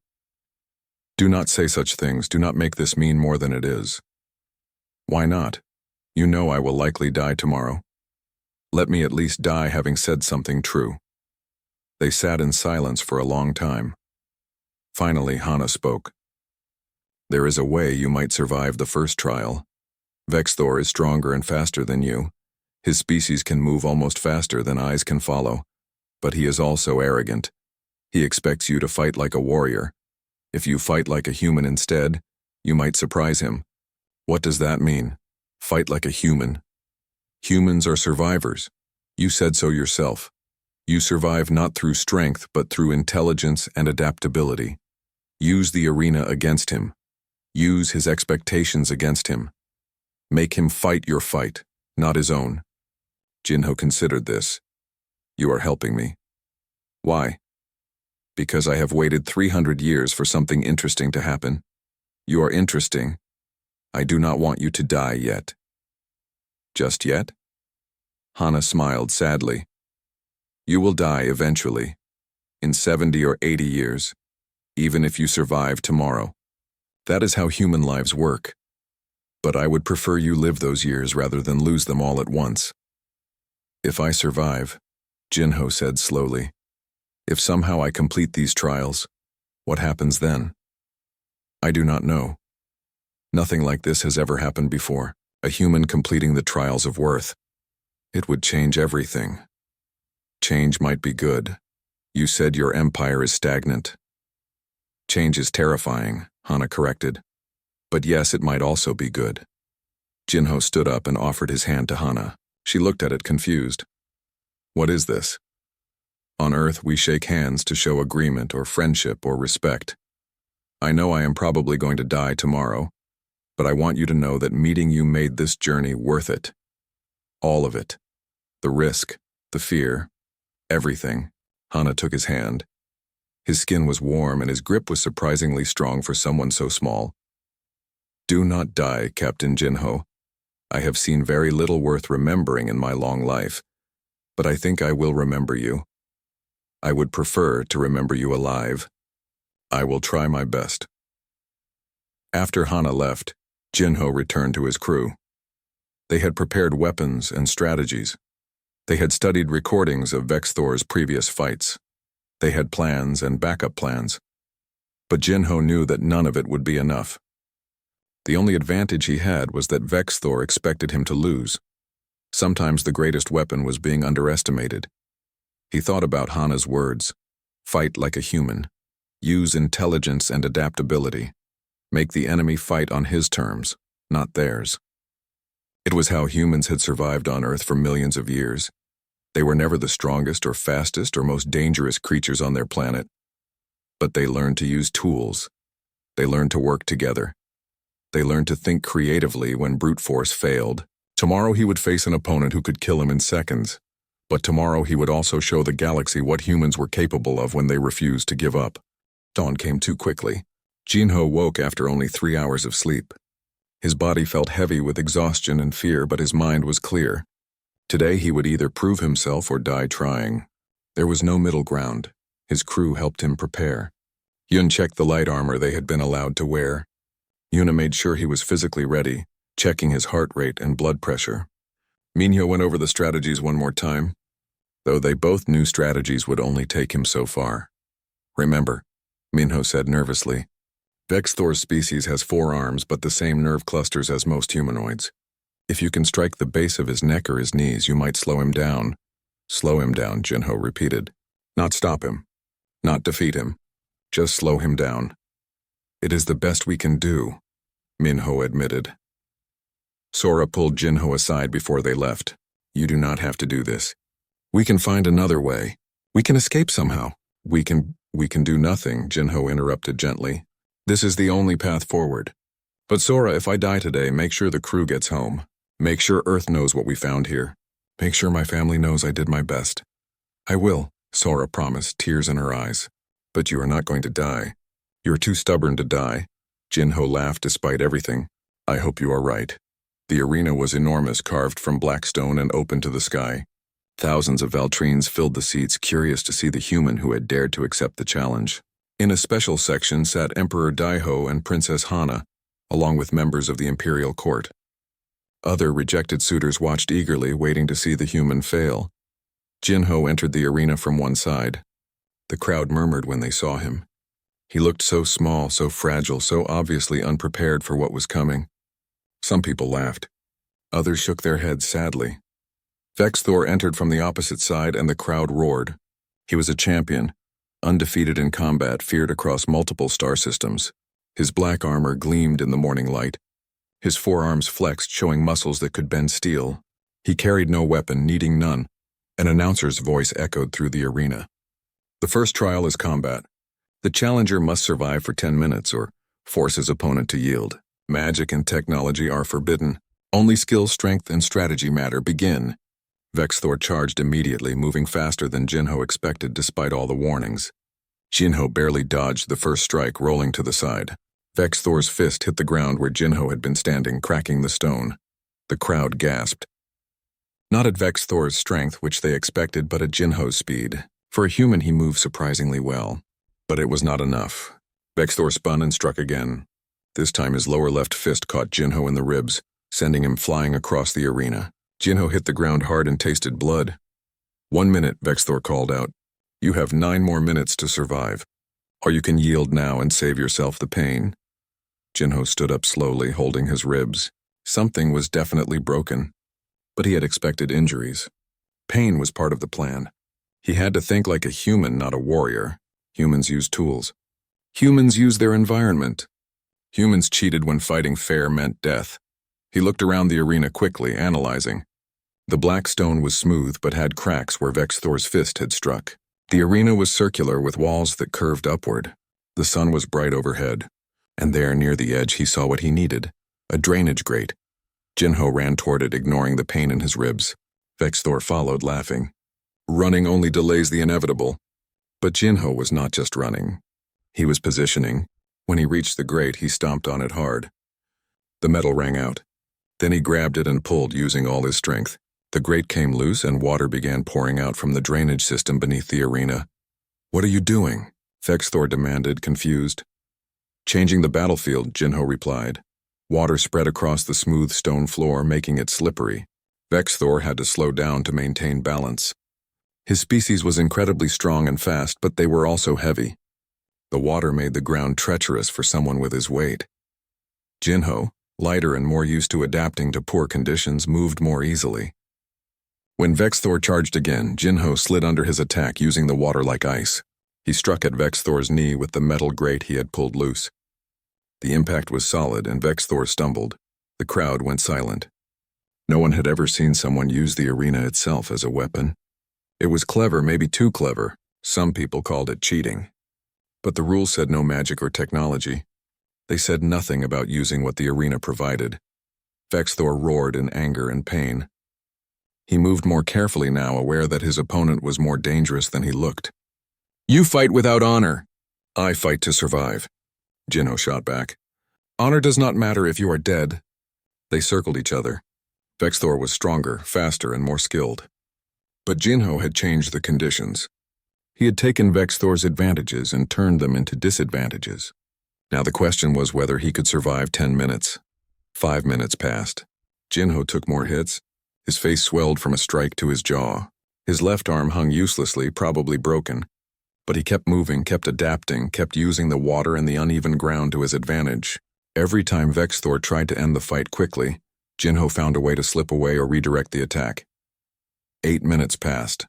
Do not say such things. Do not make this mean more than it is. Why not? You know I will likely die tomorrow. Let me at least die having said something true. They sat in silence for a long time. Finally, Hana spoke. There is a way you might survive the first trial. Vexthor is stronger and faster than you. His species can move almost faster than eyes can follow. But he is also arrogant. He expects you to fight like a warrior. If you fight like a human instead, you might surprise him. What does that mean? Fight like a human. Humans are survivors. You said so yourself. You survive not through strength, but through intelligence and adaptability. Use the arena against him. Use his expectations against him. Make him fight your fight, not his own. Jinho considered this. You are helping me. Why? Because I have waited 300 years for something interesting to happen. You are interesting. I do not want you to die yet. Just yet? Hana smiled sadly. You will die eventually, in 70 or 80 years, even if you survive tomorrow. That is how human lives work. But I would prefer you live those years rather than lose them all at once. If I survive, Jinho said slowly, if somehow I complete these trials, what happens then? I do not know. Nothing like this has ever happened before, a human completing the trials of worth. It would change everything. Change might be good. You said your empire is stagnant. Change is terrifying, Hana corrected. But yes, it might also be good. Jinho stood up and offered his hand to Hana. She looked at it confused. What is this? On Earth, we shake hands to show agreement or friendship or respect. I know I am probably going to die tomorrow, but I want you to know that meeting you made this journey worth it. All of it. The risk, the fear, everything. Hana took his hand. His skin was warm and his grip was surprisingly strong for someone so small. Do not die, Captain Jinho. I have seen very little worth remembering in my long life, but I think I will remember you. I would prefer to remember you alive. I will try my best. After Hana left, Jinho returned to his crew. They had prepared weapons and strategies. They had studied recordings of Vexthor's previous fights. They had plans and backup plans. But Jinho knew that none of it would be enough. The only advantage he had was that Vexthor expected him to lose. Sometimes the greatest weapon was being underestimated. He thought about Hana's words. Fight like a human. Use intelligence and adaptability. Make the enemy fight on his terms, not theirs. It was how humans had survived on Earth for millions of years. They were never the strongest or fastest or most dangerous creatures on their planet. But they learned to use tools. They learned to work together. They learned to think creatively when brute force failed. Tomorrow he would face an opponent who could kill him in seconds. But tomorrow he would also show the galaxy what humans were capable of when they refused to give up. Dawn came too quickly. Jinho woke after only 3 hours of sleep. His body felt heavy with exhaustion and fear, but his mind was clear. Today he would either prove himself or die trying. There was no middle ground. His crew helped him prepare. Yun checked the light armor they had been allowed to wear. Yuna made sure he was physically ready, checking his heart rate and blood pressure. Minho went over the strategies one more time, though they both knew strategies would only take him so far. Remember, Minho said nervously, Vexthor's species has 4 arms but the same nerve clusters as most humanoids. If you can strike the base of his neck or his knees, you might slow him down. Slow him down, Jinho repeated. Not stop him. Not defeat him. Just slow him down. It is the best we can do, Minho admitted. Sora pulled Jinho aside before they left. You do not have to do this. We can find another way. We can escape somehow. We can do nothing, Jinho interrupted gently. This is the only path forward. But Sora, if I die today, make sure the crew gets home. Make sure Earth knows what we found here. Make sure my family knows I did my best. I will, Sora promised, tears in her eyes. But you are not going to die. You are too stubborn to die. Jinho laughed despite everything. I hope you are right. The arena was enormous, carved from black stone and open to the sky. Thousands of Valtrines filled the seats, curious to see the human who had dared to accept the challenge. In a special section sat Emperor Daiho and Princess Hana, along with members of the imperial court. Other rejected suitors watched eagerly, waiting to see the human fail. Jinho entered the arena from one side. The crowd murmured when they saw him. He looked so small, so fragile, so obviously unprepared for what was coming. Some people laughed. Others shook their heads sadly. Vexthor entered from the opposite side and the crowd roared. He was a champion, undefeated in combat, feared across multiple star systems. His black armor gleamed in the morning light. His forearms flexed, showing muscles that could bend steel. He carried no weapon, needing none. An announcer's voice echoed through the arena. The first trial is combat. The challenger must survive for 10 minutes or force his opponent to yield. Magic and technology are forbidden. Only skill, strength, and strategy matter. Begin. Vexthor charged immediately, moving faster than Jinho expected despite all the warnings. Jinho barely dodged the first strike, rolling to the side. Vexthor's fist hit the ground where Jinho had been standing, cracking the stone. The crowd gasped. Not at Vexthor's strength, which they expected, but at Jinho's speed. For a human, he moved surprisingly well. But it was not enough. Vexthor spun and struck again. This time his lower left fist caught Jinho in the ribs, sending him flying across the arena. Jinho hit the ground hard and tasted blood. 1 minute, Vexthor called out. You have 9 more minutes to survive. Or you can yield now and save yourself the pain. Jinho stood up slowly, holding his ribs. Something was definitely broken. But he had expected injuries. Pain was part of the plan. He had to think like a human, not a warrior. Humans use tools. Humans use their environment. Humans cheated when fighting fair meant death. He looked around the arena quickly, analyzing. The black stone was smooth but had cracks where Vexthor's fist had struck. The arena was circular with walls that curved upward. The sun was bright overhead. And there, near the edge, he saw what he needed. A drainage grate. Jinho ran toward it, ignoring the pain in his ribs. Vexthor followed, laughing. Running only delays the inevitable. But Jinho was not just running. He was positioning. When he reached the grate, he stomped on it hard. The metal rang out. Then he grabbed it and pulled, using all his strength. The grate came loose and water began pouring out from the drainage system beneath the arena. What are you doing? Vexthor demanded, confused. Changing the battlefield, Jinho replied. Water spread across the smooth stone floor, making it slippery. Vexthor had to slow down to maintain balance. His species was incredibly strong and fast, but they were also heavy. The water made the ground treacherous for someone with his weight. Jinho, lighter and more used to adapting to poor conditions, moved more easily. When Vexthor charged again, Jinho slid under his attack, using the water like ice. He struck at Vexthor's knee with the metal grate he had pulled loose. The impact was solid, and Vexthor stumbled. The crowd went silent. No one had ever seen someone use the arena itself as a weapon. It was clever, maybe too clever. Some people called it cheating. But the rules said no magic or technology. They said nothing about using what the arena provided. Vexthor roared in anger and pain. He moved more carefully now, aware that his opponent was more dangerous than he looked. You fight without honor. I fight to survive. Jinho shot back. Honor does not matter if you are dead. They circled each other. Vexthor was stronger, faster, and more skilled. But Jinho had changed the conditions. He had taken Vexthor's advantages and turned them into disadvantages. Now the question was whether he could survive 10 minutes. 5 minutes passed. Jinho took more hits. His face swelled from a strike to his jaw. His left arm hung uselessly, probably broken. But he kept moving, kept adapting, kept using the water and the uneven ground to his advantage. Every time Vexthor tried to end the fight quickly, Jinho found a way to slip away or redirect the attack. 8 minutes passed.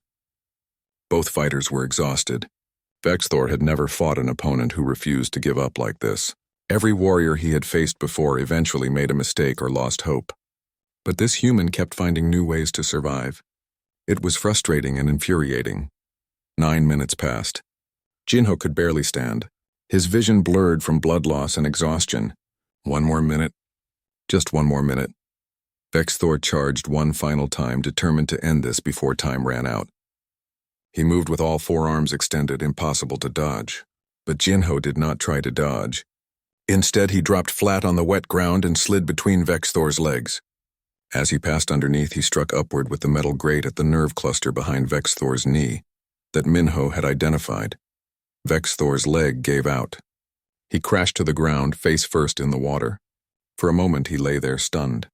Both fighters were exhausted. Vexthor had never fought an opponent who refused to give up like this. Every warrior he had faced before eventually made a mistake or lost hope. But this human kept finding new ways to survive. It was frustrating and infuriating. 9 minutes passed. Jinho could barely stand. His vision blurred from blood loss and exhaustion. 1 more minute. Just 1 more minute. Vexthor charged one final time, determined to end this before time ran out. He moved with all 4 arms extended, impossible to dodge. But Jinho did not try to dodge. Instead, he dropped flat on the wet ground and slid between Vexthor's legs. As he passed underneath, he struck upward with the metal grate at the nerve cluster behind Vex Thor's knee that Minho had identified. Vex Thor's leg gave out. He crashed to the ground, face first in the water. For a moment he lay there stunned.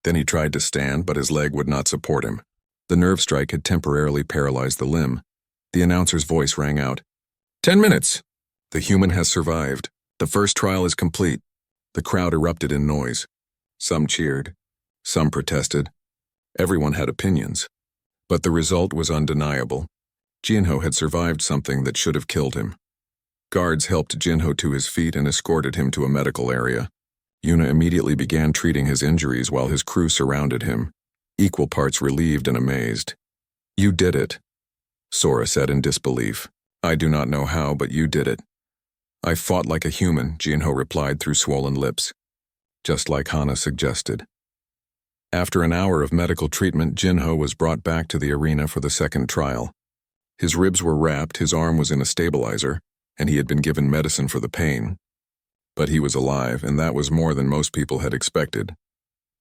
Then he tried to stand, but his leg would not support him. The nerve strike had temporarily paralyzed the limb. The announcer's voice rang out. 10 minutes! The human has survived. The first trial is complete. The crowd erupted in noise. Some cheered. Some protested. Everyone had opinions. But the result was undeniable. Jinho had survived something that should have killed him. Guards helped Jinho to his feet and escorted him to a medical area. Yuna immediately began treating his injuries while his crew surrounded him, equal parts relieved and amazed. You did it, Sora said in disbelief. I do not know how, but you did it. I fought like a human, Jinho replied through swollen lips. Just like Hana suggested. After an hour of medical treatment, Jinho was brought back to the arena for the second trial. His ribs were wrapped, his arm was in a stabilizer, and he had been given medicine for the pain. But he was alive, and that was more than most people had expected.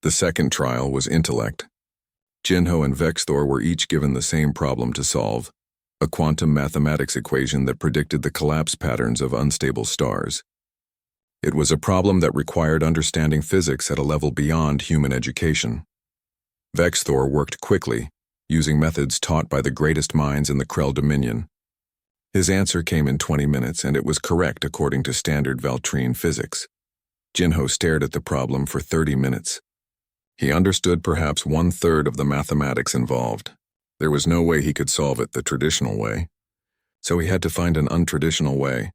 The second trial was intellect. Jinho and Vex Thor were each given the same problem to solve, a quantum mathematics equation that predicted the collapse patterns of unstable stars. It was a problem that required understanding physics at a level beyond human education. Vex Thor worked quickly, using methods taught by the greatest minds in the Krell Dominion. His answer came in 20 minutes, and it was correct according to standard Valtrine physics. Jinho stared at the problem for 30 minutes. He understood perhaps 1/3 of the mathematics involved. There was no way he could solve it the traditional way. So he had to find an untraditional way.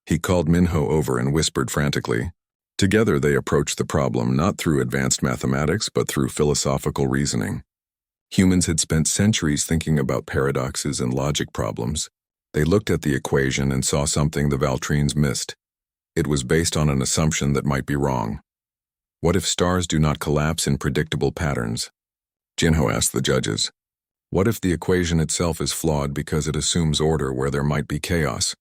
He called Minho over and whispered frantically. Together they approached the problem not through advanced mathematics but through philosophical reasoning. Humans had spent centuries thinking about paradoxes and logic problems. They looked at the equation and saw something the Valtrines missed. It was based on an assumption that might be wrong. What if stars do not collapse in predictable patterns? Jinho asked the judges. What if the equation itself is flawed because it assumes order where there might be chaos?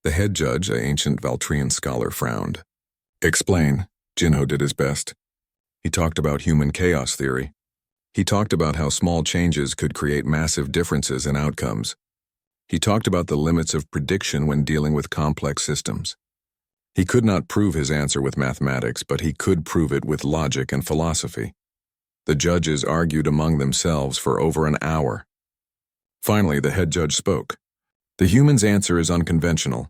The head judge, an ancient Valtrian scholar, frowned. Explain. Jinho did his best. He talked about human chaos theory. He talked about how small changes could create massive differences in outcomes. He talked about the limits of prediction when dealing with complex systems. He could not prove his answer with mathematics, but he could prove it with logic and philosophy. The judges argued among themselves for over an hour. Finally, the head judge spoke. The human's answer is unconventional.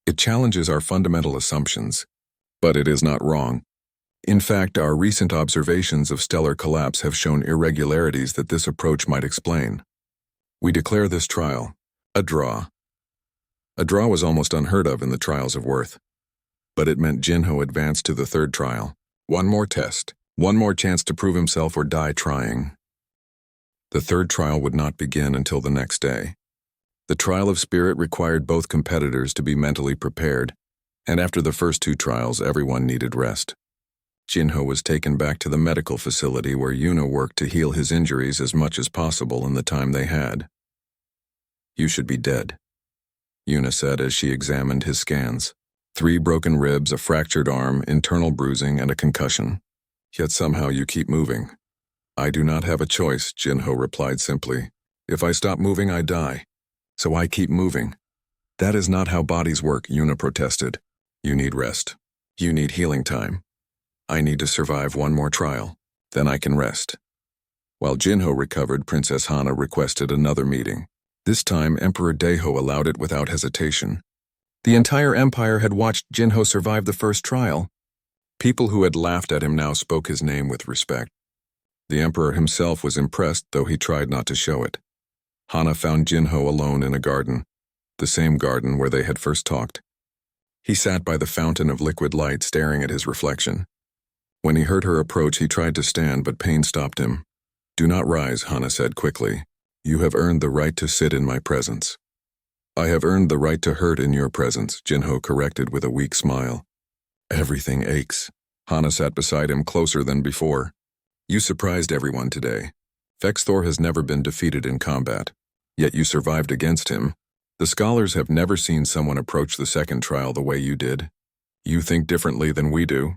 It challenges our fundamental assumptions, but it is not wrong. In fact, our recent observations of stellar collapse have shown irregularities that this approach might explain. We declare this trial a draw. A draw was almost unheard of in the trials of Worth. But it meant Jinho advanced to the third trial. One more test. One more chance to prove himself or die trying. The third trial would not begin until the next day. The trial of spirit required both competitors to be mentally prepared, and after the first 2 trials, everyone needed rest. Jinho was taken back to the medical facility where Yuna worked to heal his injuries as much as possible in the time they had. You should be dead, Yuna said as she examined his scans. 3 broken ribs, a fractured arm, internal bruising, and a concussion. Yet somehow you keep moving. I do not have a choice, Jinho replied simply. If I stop moving, I die. So I keep moving. That is not how bodies work, Yuna protested. You need rest. You need healing time. I need to survive one more trial. Then I can rest. While Jinho recovered, Princess Hana requested another meeting. This time, Emperor Daiho allowed it without hesitation. The entire empire had watched Jinho survive the first trial. People who had laughed at him now spoke his name with respect. The emperor himself was impressed, though he tried not to show it. Hana found Jinho alone in a garden, the same garden where they had first talked. He sat by the fountain of liquid light staring at his reflection. When he heard her approach, he tried to stand, but pain stopped him. Do not rise, Hana said quickly. You have earned the right to sit in my presence. I have earned the right to hurt in your presence, Jinho corrected with a weak smile. Everything aches. Hana sat beside him closer than before. You surprised everyone today. Vex Thor has never been defeated in combat, yet you survived against him. The scholars have never seen someone approach the second trial the way you did. You think differently than we do.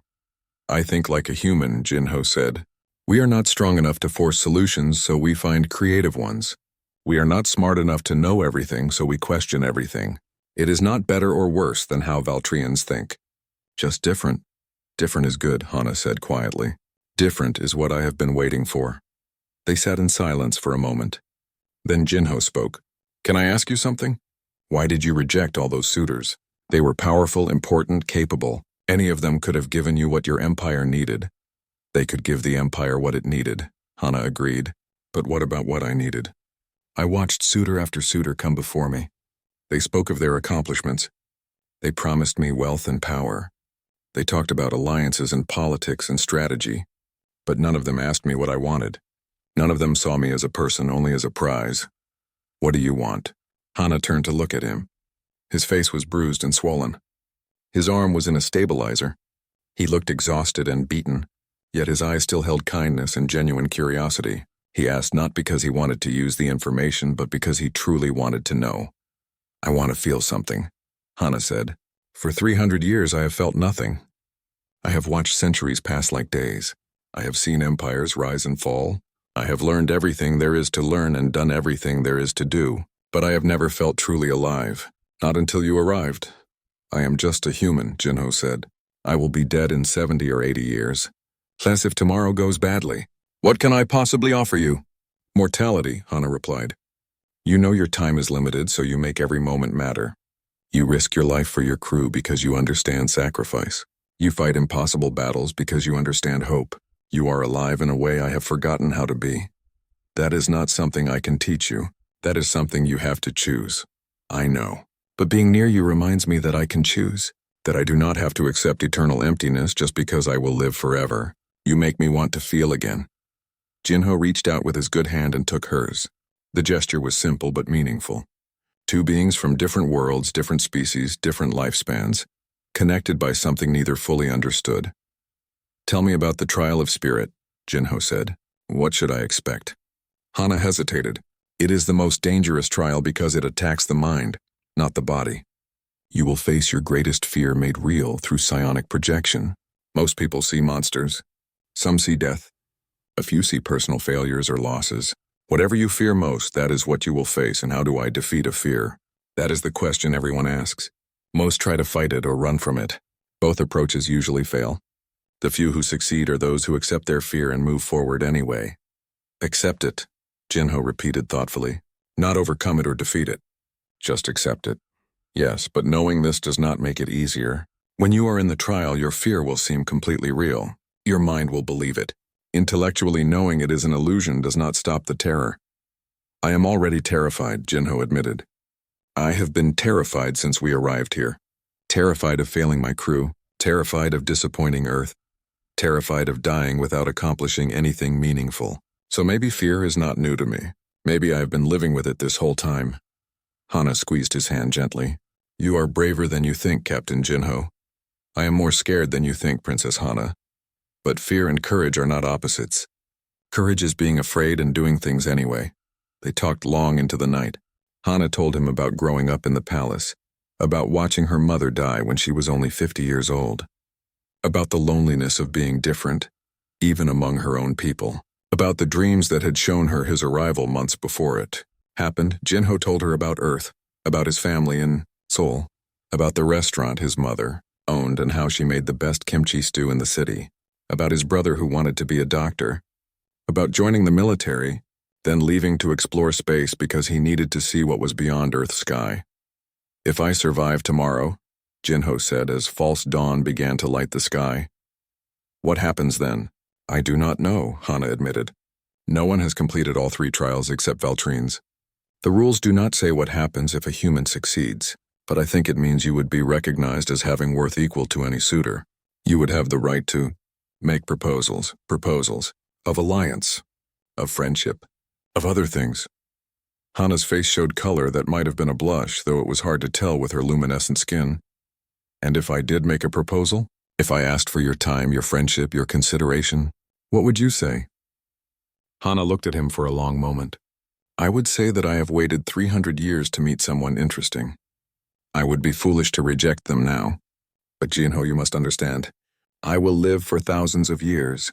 I think like a human, Jinho said. We are not strong enough to force solutions, so we find creative ones. We are not smart enough to know everything, so we question everything. It is not better or worse than how Valtrians think. Just different. Different is good, Hana said quietly. Different is what I have been waiting for. They sat in silence for a moment. Then Jinho spoke. Can I ask you something? Why did you reject all those suitors? They were powerful, important, capable. Any of them could have given you what your empire needed. They could give the empire what it needed, Hana agreed. But what about what I needed? I watched suitor after suitor come before me. They spoke of their accomplishments. They promised me wealth and power. They talked about alliances and politics and strategy. But none of them asked me what I wanted. None of them saw me as a person, only as a prize. What do you want? Hana turned to look at him. His face was bruised and swollen. His arm was in a stabilizer. He looked exhausted and beaten, yet his eyes still held kindness and genuine curiosity. He asked not because he wanted to use the information, but because he truly wanted to know. I want to feel something, Hana said. For 300 years I have felt nothing. I have watched centuries pass like days. I have seen empires rise and fall. I have learned everything there is to learn and done everything there is to do, but I have never felt truly alive. Not until you arrived. I am just a human, Jinho said. I will be dead in 70 or 80 years. Less if tomorrow goes badly. What can I possibly offer you? Mortality, Hana replied. You know your time is limited, so you make every moment matter. You risk your life for your crew because you understand sacrifice. You fight impossible battles because you understand hope. You are alive in a way I have forgotten how to be. That is not something I can teach you. That is something you have to choose. I know. But being near you reminds me that I can choose, that I do not have to accept eternal emptiness just because I will live forever. You make me want to feel again. Jinho reached out with his good hand and took hers. The gesture was simple but meaningful. Two beings from different worlds, different species, different lifespans, connected by something neither fully understood. Tell me about the trial of spirit, Jinho said. What should I expect? Hana hesitated. It is the most dangerous trial because it attacks the mind, not the body. You will face your greatest fear made real through psionic projection. Most people see monsters. Some see death. A few see personal failures or losses. Whatever you fear most, that is what you will face, and how do I defeat a fear? That is the question everyone asks. Most try to fight it or run from it. Both approaches usually fail. The few who succeed are those who accept their fear and move forward anyway. Accept it, Jinho repeated thoughtfully. Not overcome it or defeat it. Just accept it. Yes, but knowing this does not make it easier. When you are in the trial, your fear will seem completely real. Your mind will believe it. Intellectually knowing it is an illusion does not stop the terror. I am already terrified, Jinho admitted. I have been terrified since we arrived here. Terrified of failing my crew. Terrified of disappointing Earth. Terrified of dying without accomplishing anything meaningful. So maybe fear is not new to me. Maybe I have been living with it this whole time. Hana squeezed his hand gently. You are braver than you think, Captain Jinho. I am more scared than you think, Princess Hana. But fear and courage are not opposites. Courage is being afraid and doing things anyway. They talked long into the night. Hana told him about growing up in the palace, about watching her mother die when she was only 50 years old, about the loneliness of being different, even among her own people, about the dreams that had shown her his arrival months before it happened. Jinho told her about Earth, about his family in Seoul, about the restaurant his mother owned and how she made the best kimchi stew in the city, about his brother who wanted to be a doctor, about joining the military, then leaving to explore space because he needed to see what was beyond Earth's sky. If I survive tomorrow, Jinho said as false dawn began to light the sky. What happens then? I do not know, Hana admitted. No one has completed all 3 trials except Valtrians. The rules do not say what happens if a human succeeds, but I think it means you would be recognized as having worth equal to any suitor. You would have the right to make proposals of alliance, of friendship, of other things. Hana's face showed color that might have been a blush, though it was hard to tell with her luminescent skin. And if I did make a proposal? If I asked for your time, your friendship, your consideration, what would you say? Hana looked at him for a long moment. I would say that I have waited 300 years to meet someone interesting. I would be foolish to reject them now. But Jinho, you must understand. I will live for thousands of years.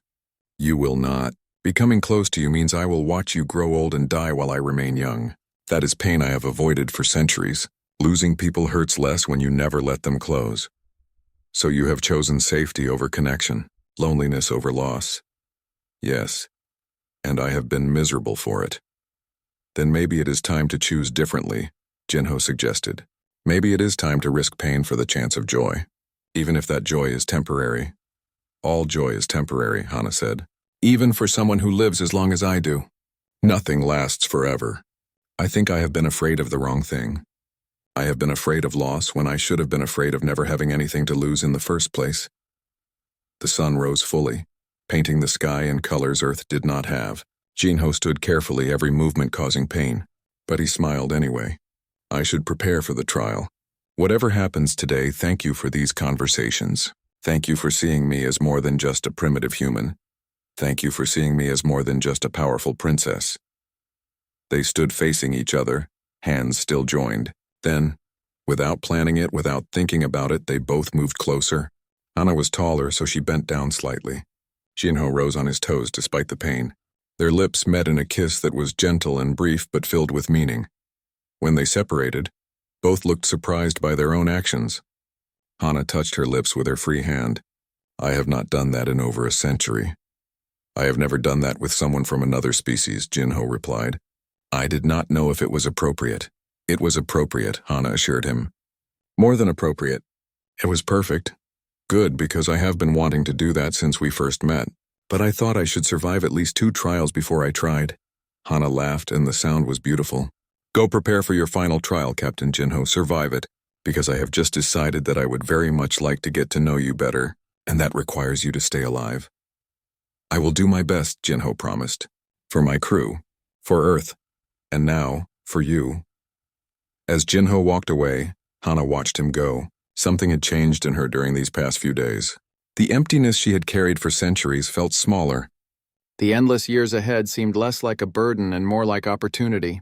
You will not. Becoming close to you means I will watch you grow old and die while I remain young. That is pain I have avoided for centuries. Losing people hurts less when you never let them close. So you have chosen safety over connection, loneliness over loss. Yes, and I have been miserable for it. Then maybe it is time to choose differently, Jinho suggested. Maybe it is time to risk pain for the chance of joy, even if that joy is temporary. All joy is temporary, Hana said. Even for someone who lives as long as I do. Nothing lasts forever. I think I have been afraid of the wrong thing. I have been afraid of loss when I should have been afraid of never having anything to lose in the first place. The sun rose fully, painting the sky in colors Earth did not have. Jinho stood carefully, every movement causing pain, but he smiled anyway. I should prepare for the trial. Whatever happens today, thank you for these conversations. Thank you for seeing me as more than just a primitive human. Thank you for seeing me as more than just a powerful princess. They stood facing each other, hands still joined. Then, without planning it, without thinking about it, they both moved closer. Hana was taller, so she bent down slightly. Jinho rose on his toes despite the pain. Their lips met in a kiss that was gentle and brief but filled with meaning. When they separated, both looked surprised by their own actions. Hana touched her lips with her free hand. I have not done that in over a century. I have never done that with someone from another species, Jinho replied. I did not know if it was appropriate. It was appropriate, Hana assured him. More than appropriate. It was perfect. Good, because I have been wanting to do that since we first met. But I thought I should survive at least 2 trials before I tried. Hana laughed, and the sound was beautiful. Go prepare for your final trial, Captain Jinho. Survive it, because I have just decided that I would very much like to get to know you better, and that requires you to stay alive. I will do my best, Jinho promised. For my crew, for Earth, and now, for you. As Jinho walked away, Hana watched him go. Something had changed in her during these past few days. The emptiness she had carried for centuries felt smaller. The endless years ahead seemed less like a burden and more like opportunity.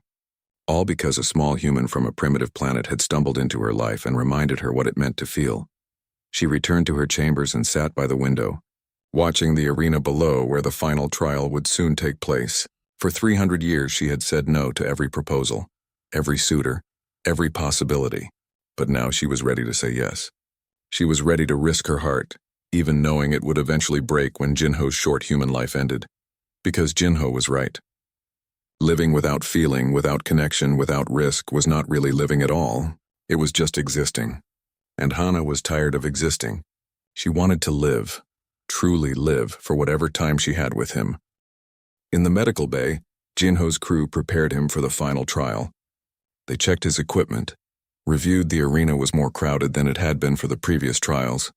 All because a small human from a primitive planet had stumbled into her life and reminded her what it meant to feel. She returned to her chambers and sat by the window, watching the arena below where the final trial would soon take place. For 300 years she had said no to every proposal, every suitor, every possibility. But now she was ready to say yes. She was ready to risk her heart, even knowing it would eventually break when Jinho's short human life ended. Because Jinho was right. Living without feeling, without connection, without risk was not really living at all. It was just existing. And Hana was tired of existing. She wanted to live, truly live, for whatever time she had with him. In the medical bay, Jinho's crew prepared him for the final trial. They checked his equipment, reviewed the arena was more crowded than it had been for the previous trials.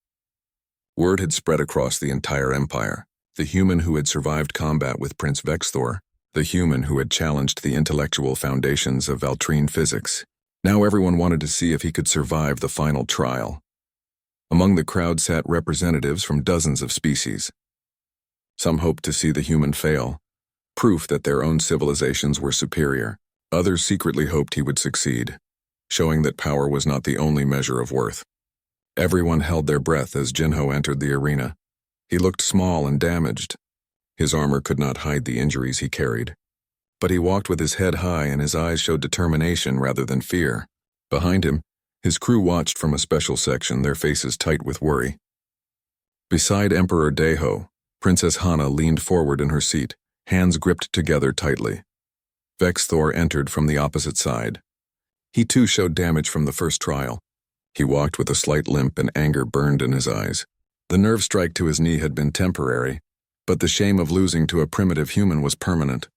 Word had spread across the entire empire. The human who had survived combat with Prince Vexthor, the human who had challenged the intellectual foundations of Valtrine physics. Now everyone wanted to see if he could survive the final trial. Among the crowd sat representatives from dozens of species. Some hoped to see the human fail, proof that their own civilizations were superior. Others secretly hoped he would succeed, showing that power was not the only measure of worth. Everyone held their breath as Jinho entered the arena. He looked small and damaged. His armor could not hide the injuries he carried. But he walked with his head high and his eyes showed determination rather than fear. Behind him, his crew watched from a special section, their faces tight with worry. Beside Emperor Deho, Princess Hana leaned forward in her seat, hands gripped together tightly. Vexthor entered from the opposite side. He too showed damage from the first trial. He walked with a slight limp and anger burned in his eyes. The nerve strike to his knee had been temporary, but the shame of losing to a primitive human was permanent.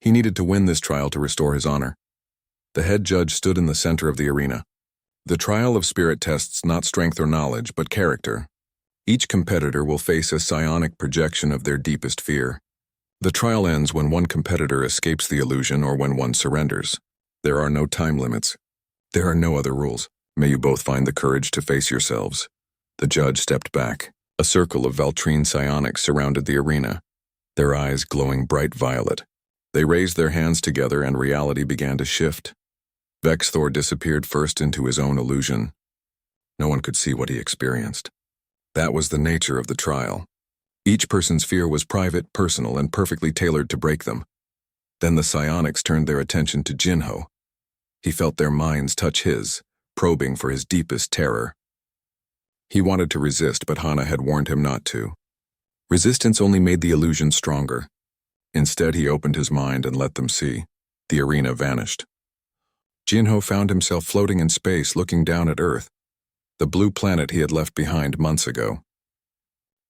He needed to win this trial to restore his honor. The head judge stood in the center of the arena. The trial of spirit tests not strength or knowledge, but character. Each competitor will face a psionic projection of their deepest fear. The trial ends when one competitor escapes the illusion or when one surrenders. There are no time limits. There are no other rules. May you both find the courage to face yourselves. The judge stepped back. A circle of Valtrine psionics surrounded the arena, their eyes glowing bright violet. They raised their hands together and reality began to shift. Vexthor disappeared first into his own illusion. No one could see what he experienced. That was the nature of the trial. Each person's fear was private, personal, and perfectly tailored to break them. Then the psionics turned their attention to Jinho. He felt their minds touch his, probing for his deepest terror. He wanted to resist, but Hana had warned him not to. Resistance only made the illusion stronger. Instead, he opened his mind and let them see. The arena vanished. Jinho found himself floating in space, looking down at Earth, the blue planet he had left behind months ago.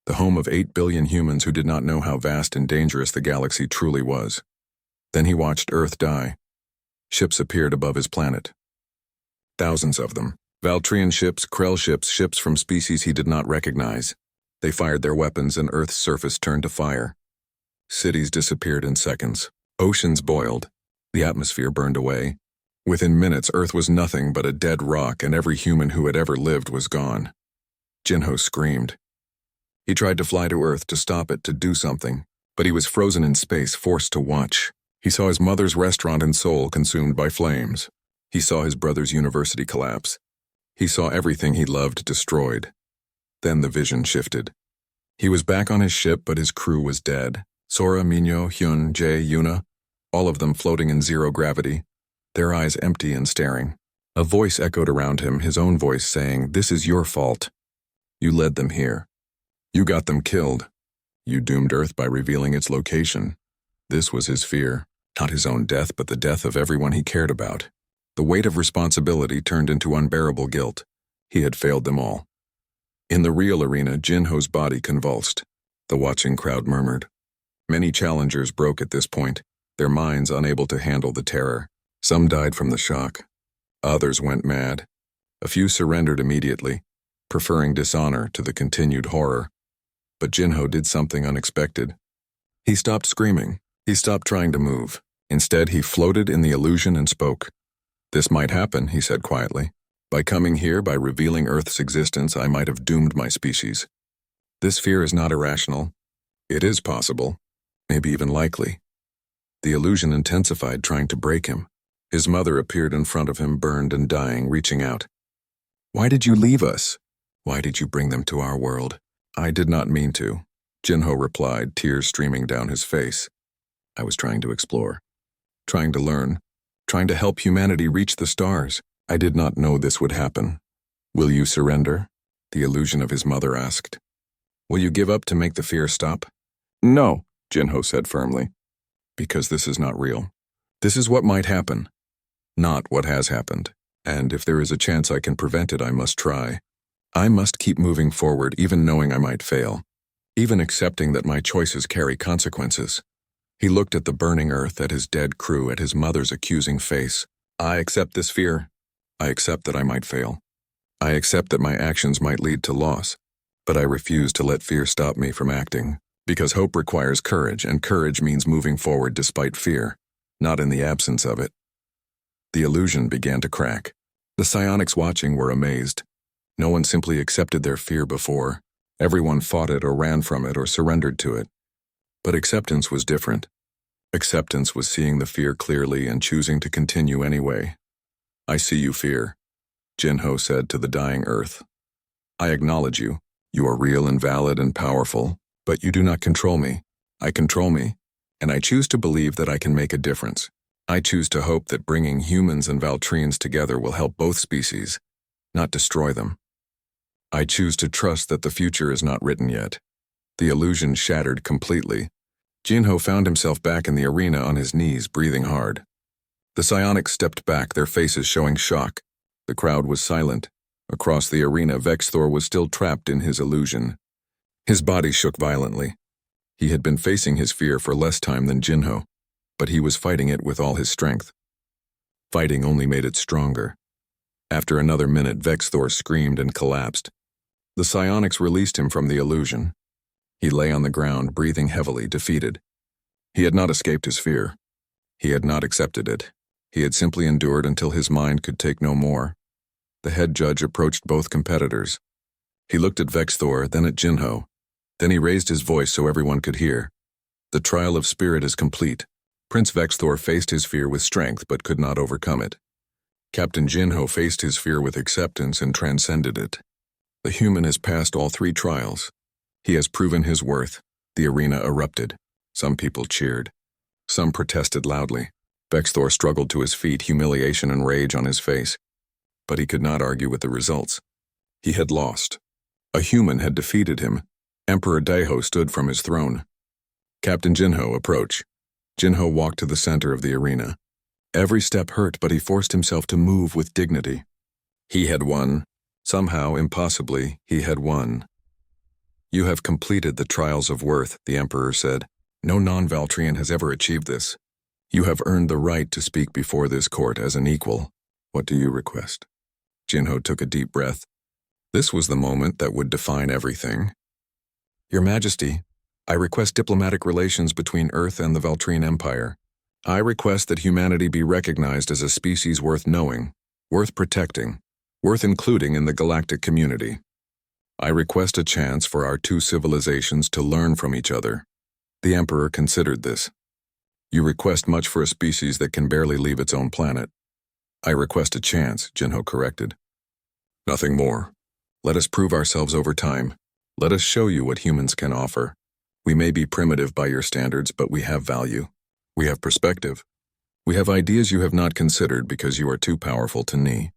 The home of 8 billion humans who did not know how vast and dangerous the galaxy truly was. Then he watched Earth die. Ships appeared above his planet. Thousands of them. Valtrian ships, Krell ships, ships from species he did not recognize. They fired their weapons and Earth's surface turned to fire. Cities disappeared in seconds. Oceans boiled. The atmosphere burned away. Within minutes, Earth was nothing but a dead rock, and every human who had ever lived was gone. Jinho screamed. He tried to fly to Earth to stop it, to do something, but he was frozen in space, forced to watch. He saw his mother's restaurant in Seoul consumed by flames. He saw his brother's university collapse. He saw everything he loved destroyed. Then the vision shifted. He was back on his ship, but his crew was dead. Sora, Minho, Hyun, Jae, Yuna, all of them floating in zero gravity, their eyes empty and staring. A voice echoed around him, his own voice saying, "This is your fault. You led them here. You got them killed. You doomed Earth by revealing its location." This was his fear, not his own death, but the death of everyone he cared about. The weight of responsibility turned into unbearable guilt. He had failed them all. In the real arena, Jinho's body convulsed. The watching crowd murmured. Many challengers broke at this point, their minds unable to handle the terror. Some died from the shock. Others went mad. A few surrendered immediately, preferring dishonor to the continued horror. But Jinho did something unexpected. He stopped screaming. He stopped trying to move. Instead, he floated in the illusion and spoke. "This might happen," he said quietly. "By coming here, by revealing Earth's existence, I might have doomed my species. This fear is not irrational. It is possible, maybe even likely." The illusion intensified, trying to break him. His mother appeared in front of him, burned and dying, reaching out. "Why did you leave us? Why did you bring them to our world?" "I did not mean to," Jinho replied, tears streaming down his face. "I was trying to explore, trying to learn, trying to help humanity reach the stars. I did not know this would happen." "Will you surrender?" the illusion of his mother asked. "Will you give up to make the fear stop?" "No," Jinho said firmly. "Because this is not real. This is what might happen, not what has happened. And if there is a chance I can prevent it, I must try. I must keep moving forward, even knowing I might fail, even accepting that my choices carry consequences." He looked at the burning Earth, at his dead crew, at his mother's accusing face. "I accept this fear. I accept that I might fail. I accept that my actions might lead to loss. But I refuse to let fear stop me from acting. Because hope requires courage, and courage means moving forward despite fear, not in the absence of it." The illusion began to crack. The psionics watching were amazed. No one simply accepted their fear before. Everyone fought it or ran from it or surrendered to it. But acceptance was different. Acceptance was seeing the fear clearly and choosing to continue anyway. "I see you, fear," Jinho said to the dying Earth. "I acknowledge you. You are real and valid and powerful, but you do not control me. I control me, and I choose to believe that I can make a difference. I choose to hope that bringing humans and Valtrians together will help both species, not destroy them. I choose to trust that the future is not written yet." The illusion shattered completely. Jinho found himself back in the arena on his knees, breathing hard. The psionics stepped back, their faces showing shock. The crowd was silent. Across the arena, Vexthor was still trapped in his illusion. His body shook violently. He had been facing his fear for less time than Jinho, but he was fighting it with all his strength. Fighting only made it stronger. After another minute, Vexthor screamed and collapsed. The psionics released him from the illusion. He lay on the ground, breathing heavily, defeated. He had not escaped his fear. He had not accepted it. He had simply endured until his mind could take no more. The head judge approached both competitors. He looked at Vexthor, then at Jinho. Then he raised his voice so everyone could hear. "The trial of spirit is complete. Prince Vexthor faced his fear with strength but could not overcome it. Captain Jinho faced his fear with acceptance and transcended it. The human has passed all 3 trials. He has proven his worth. The arena erupted. Some people cheered. Some protested loudly. Bexthor struggled to his feet, humiliation and rage on his face. But he could not argue with the results. He had lost. A human had defeated him. Emperor Daeho stood from his throne. Captain Jinho, approach. Jinho walked to the center of the arena. Every step hurt, but he forced himself to move with dignity. He had won. Somehow, impossibly, he had won. You have completed the trials of worth, the Emperor said. No non-Valtrian has ever achieved this. You have earned the right to speak before this court as an equal. What do you request? Jinho took a deep breath. This was the moment that would define everything. Your Majesty, I request diplomatic relations between Earth and the Valtrian Empire. I request that humanity be recognized as a species worth knowing, worth protecting, worth including in the galactic community. I request a chance for our two civilizations to learn from each other. The Emperor considered this. You request much for a species that can barely leave its own planet. I request a chance, Jinho corrected. Nothing more. Let us prove ourselves over time. Let us show you what humans can offer. We may be primitive by your standards, but we have value. We have perspective. We have ideas you have not considered because you are too powerful to knee.